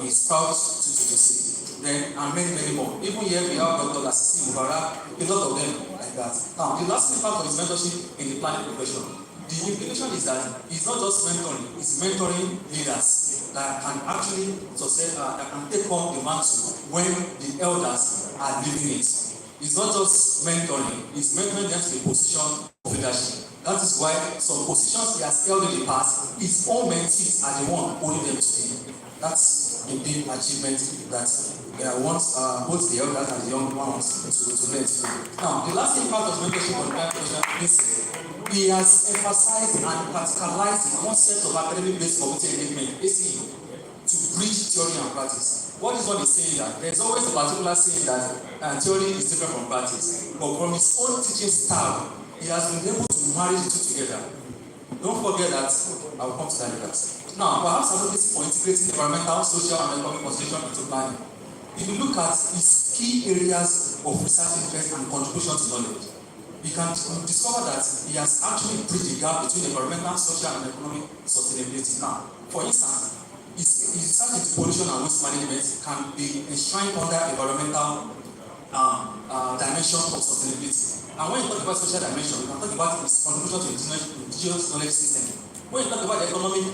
[SPEAKER 9] is proud to visit. Then and many more. Even here we have Dr. Lasisi Mubarak, a lot of them like that. Now, the last part of his mentorship in the planning profession. The implication is that it's not just mentoring, it's mentoring leaders that can actually that can take on the mantle when the elders are leaving it. It's not just mentoring, it's mentoring them to the position of leadership. That is why some positions he has held in the past, his own mentees are the one holding them today. That's a big achievement that wants both the elders and the young ones to learn. Now, the last part of mentorship on the question is he has emphasized and practicalized the concept of academic-based community engagement, ACE, to bridge theory and practice. What is saying that? There's always a particular saying that theory is different from practice. But from his own teaching style, he has been able to marry the two together. Don't forget that, I will come to that later. Now, perhaps advocacy for integrating environmental, social, and economic consideration into planning. If you look at his key areas of research interest and contribution to knowledge, you can discover that he has actually bridged the gap between environmental, social, and economic sustainability. Now, for instance, his research into pollution and waste management can be enshrined under environmental dimension of sustainability. And when you talk about social dimension, you can talk about his contribution to indigenous knowledge system. When you talk about the economic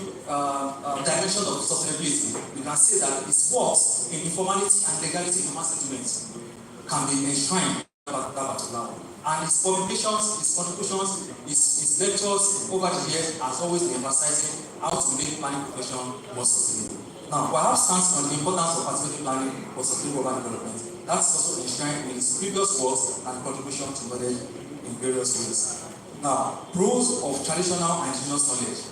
[SPEAKER 9] dimension of sustainability, you can say that his works in informality and legality in human settlements can be enshrined about that particular one. And his publications, his contributions, his lectures over the years has always been emphasizing how to make planning profession more sustainable. Now, perhaps stands on the importance of participatory planning for sustainable urban development. That's also enshrined in his previous works and contribution to knowledge in various ways. Now, roles of traditional and indigenous knowledge.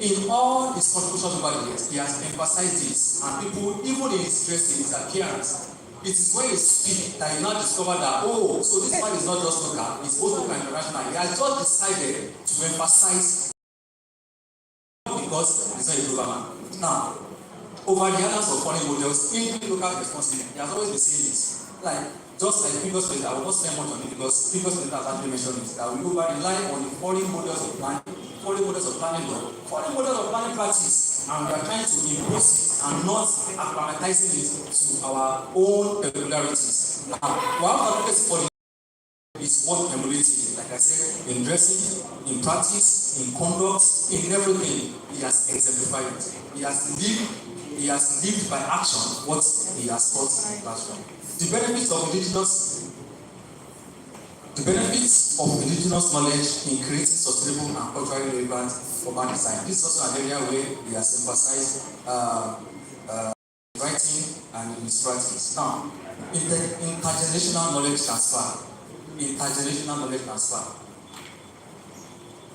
[SPEAKER 9] In all his contributions over the years, he has emphasized this, and people, even in his dressing, his appearance, it is when he speaks that you now discover that, oh, so this man is not just local, he's both local and international. He has just decided to emphasize because he's not a global man. Now, over the annals of foreign models, in local responsibility, he has always been saying this. Like, just like previous president, I will not spend much on it because previous president has actually mentioned it. That we rely on the foreign models of planning, foreign models of planning law, foreign models of planning practice, and we are trying to impose it and not acclimatizing it to our own peculiarities. Now, while advocacy for the is what emulating, like I said, in dressing, in practice, in conduct, in everything, he has exemplified it. He has lived by action what he has taught in the classroom. The benefits of indigenous knowledge in creating sustainable and culturally relevant urban design. This is also an area where he has emphasized writing and in his practice. Now, intergenerational knowledge transfer.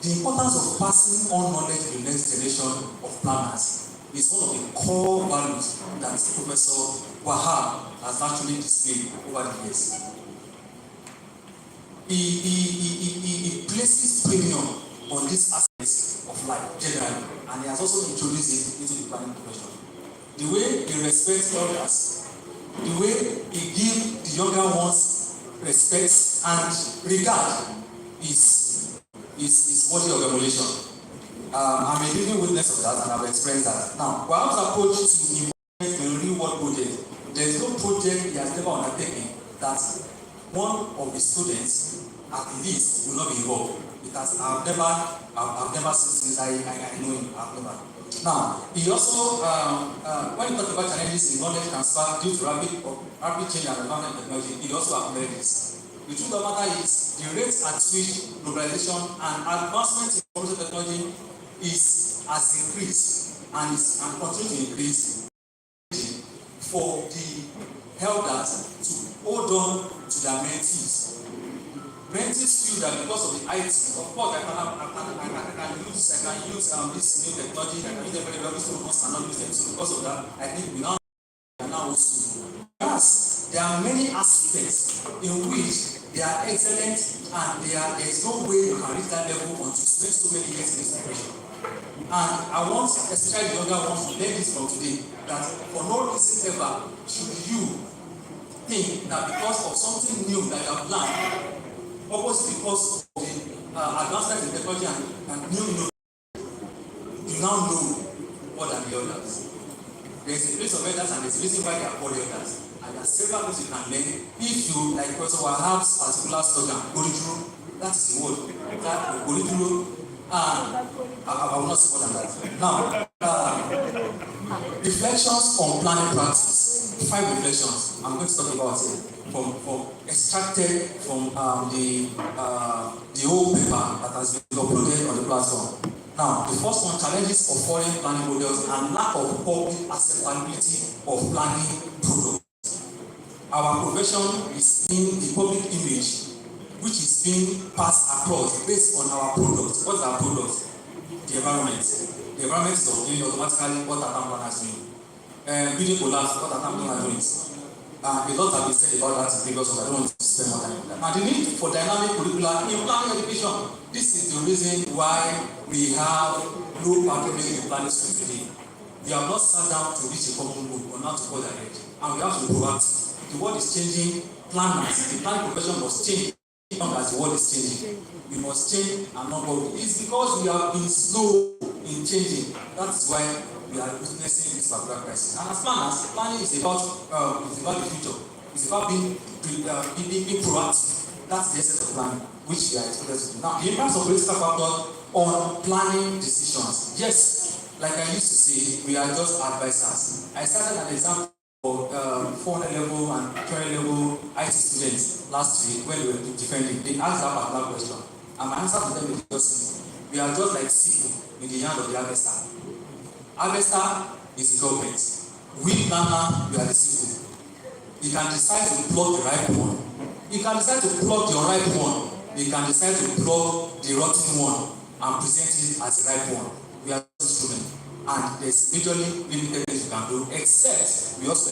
[SPEAKER 9] The importance of passing on knowledge to the next generation of planners is one of the core values that Professor Wahab has actually displayed over the years. He places premium on these aspects of life generally, and he has also introduced it into the planning profession. The way he respects elders, the way he gives the younger ones respect and regard is worthy of emulation. I'm a living witness of that, and I've experienced that. Now, Wahab's approach to involvement in real world project, there is no project he has never undertaken that one of the students at least will not be involved. Because I've never seen since I know him. I've never. Now, he also, when he talked about challenges in knowledge transfer due to rapid change and environmental technology, he also acknowledged this. The truth of the matter is, the rate at which globalization and advancement in information technology has increased and continue to increase for the elders to hold on to their mentees. Mentees feel that because of the IT, of course, I can use this new technology, I can use them very well, so most cannot use them. So because of that, I think we are now also. Yes, there are many aspects in which they are excellent and there is no way you can reach that level until you spend so many years in this profession. And I want, especially the younger ones, to learn this from today, that for no reason ever should you think that because of something new that you have learned, opposite because of the advancement in technology and new you now know more than the others. There is a place of elders and there is a reason why they are called elders. And there are several things you can learn if you, like Professor Wahab's particular slogan, Gorijuru, that is the word. That Gorijuru, I will not say more than that. Now, reflections on planning practice. 5 reflections I'm going to talk about it from extracted from the old paper that has been uploaded on the platform. Now, the first one, challenges of foreign planning models and lack of public acceptability of planning products. Our profession is in the public image, which is being passed across based on our products. What's our product? The environment. The environment is doing automatically what our town planners do. Building collapse, what our town planners doing. A lot have been said about that in previous ones. I don't want to spend more time on that. Now, the need for dynamic curricula in planning education. This is the reason why we have low patronage in planning school today. We have not sat down to reach a common goal on how to go ahead, and we have to be proactive. The world is changing. Planners, the planning profession must change. Even as the world is changing, we must change and not go. It's because we have been slow in changing. That is why we are witnessing this particular crisis. And as planners, planning is about the future. It's about being proactive. That's the essence of planning, which we are expected to do. Now, the impact of political factors on planning decisions. Yes, like I used to say, we are just advisors. I started an example for 400 level and 20 level IT students last week when they were defending. They asked that particular question. And my answer to them is just simple. We are just like sickle in the hand of the harvester. Harvester is the government. We planner, we are the sickle. You can decide to pluck the ripe one. You can decide to pluck the unripe one. You can decide to pluck the rotten one and present it as the ripe one. We are instruments. And there's literally limited things you can do, except we also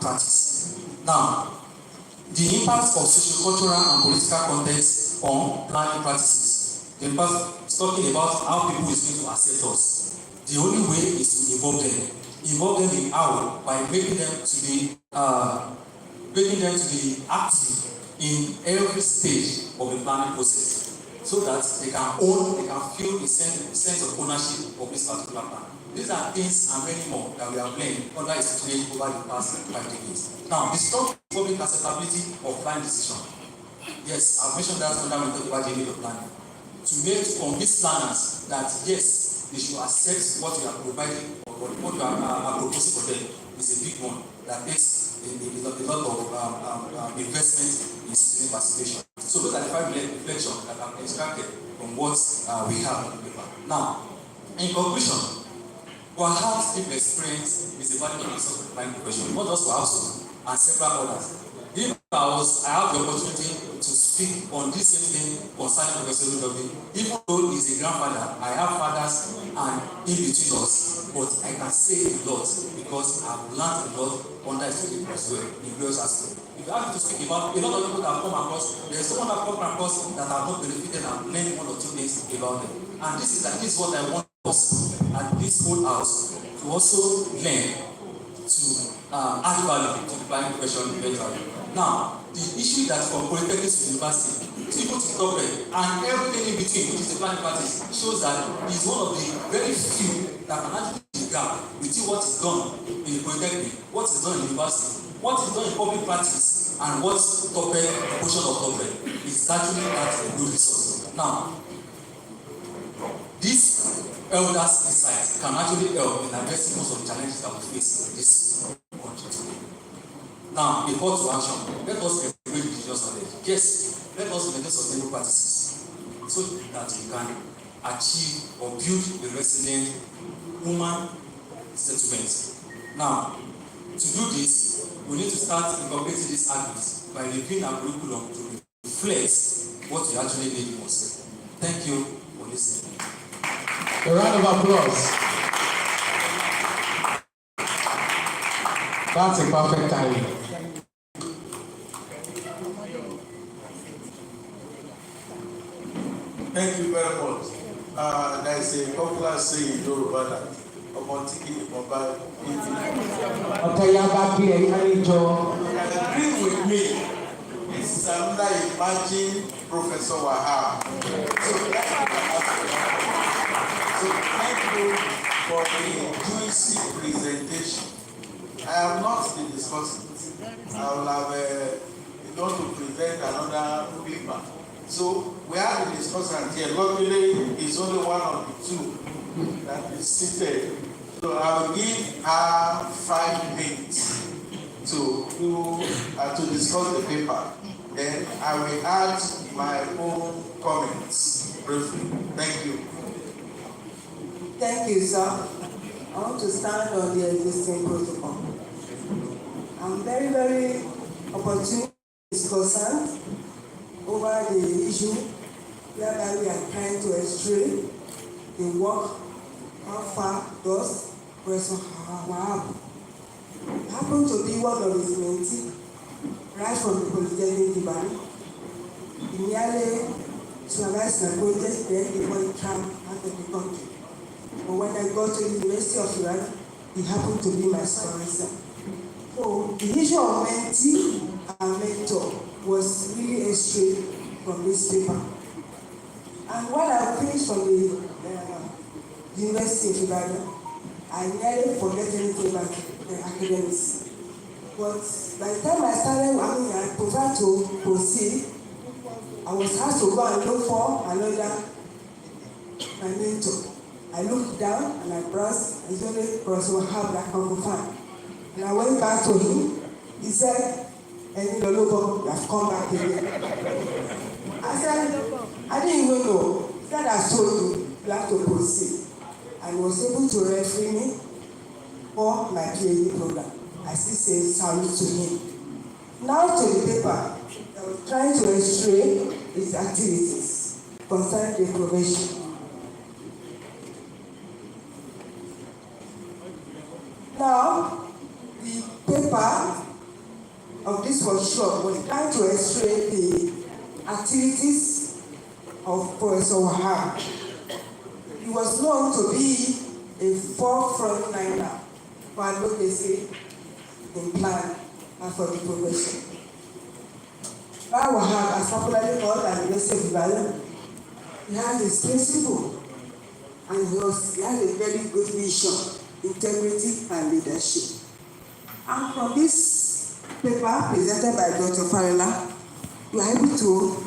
[SPEAKER 9] practice. Now, the impact of sociocultural and political context on planning practices. In fact, talking about how people is going to accept us, the only way is to involve them. Involve them in how? By making them to be active in every stage of the planning process, so that they can feel a sense of ownership of this particular plan. These are things and many more that we have learned under experience over the past 5 decades. Now, the strong public acceptability of plan decision. Yes, I've mentioned that when we talk about the need of planning. To convince planners that yes, they should accept what you are providing or what you are proposing for them is a big one that takes a lot of investment in citizen participation. So those are the 5 reflections that I've extracted from what we have on paper. Now, in conclusion, perhaps deep experience is a valuable resource for planning profession, not just for household and several others. If I have the opportunity to speak on this same thing concerning Professor Ludovic, even though he's a grandfather, I have fathers and in between us, but I can say a lot because I've learned a lot under his tutelage as well in various aspects. If you have to speak about a lot of people that have come across, there's someone that have come across that have not benefited and learned 1 or 2 things about them. And this is what I want us at this whole house to also learn to add value to the planning profession eventually. Now, the issue that from polytechnic to university, people to government, and everything in between, which is the planning practice, shows that he's one of the very few that can actually gap between what is done in the polytechnic, what is done in university, what is done in public practice, and what's portion of government is actually that a good resource. Now, this elders' insight can actually help in addressing most of the challenges that we face in this country today. Now, a call to action. Let us embrace religious knowledge. Yes, let us maintain sustainable practices so that we can achieve or build a resilient human settlement. Now, to do this, we need to start incorporating these habits by reviewing our curriculum to reflect what we actually need most. Thank you for listening.
[SPEAKER 1] A round of applause. That's a perfect timing.
[SPEAKER 10] Thank you very much. There is a popular saying in Yoruba that Omotiki Mobile. Agree with me. This is another imagine Professor Wahab. So thank you for the juicy presentation. I have not been discussing it. I will have going to present another paper. So we have a discussion here. Luckily, it's only one of the 2 that is seated. So I will give her 5 minutes to discuss the paper. Then I will add my own comments briefly. Thank you.
[SPEAKER 11] Thank you, sir. I want to stand on the existing protocol. I'm very, very opportune is concerned over the issue whereby we are trying to extract the work, how far does Professor Wahab happen to be one of his mentees right from the Polytechnic Ibadan. He nearly supervised my project then before he traveled out of the country. But when I got to the University of Ibadan, he happened to be my supervisor. So the issue of mentee and mentor was really straight from this paper. And when I finished from the University of Ibadan, I nearly forget anything about the academics. But by the time I started, I prefer to proceed, I was asked to go and look for another my mentor. I looked down and I browsed, and only Professor Wahab that I can find. And I went back to him. He said, "Any logo, you have come back again." I said, "I didn't even know." He said, "I told you, you have to proceed." And was able to refer me for my PhD program. I still say salute to him. Now to the paper, I was trying to restrain his activities concerning the profession. Now, the paper of this workshop was trying to restrain the activities of Professor Wahab. He was known to be a forefront liner for advocacy in plan and for the profession. Wahab, as popularly called as the University of Ibadan, he has his principle and he has a very good vision, integrity and leadership. And from this paper presented by Dr. Farela, you are able to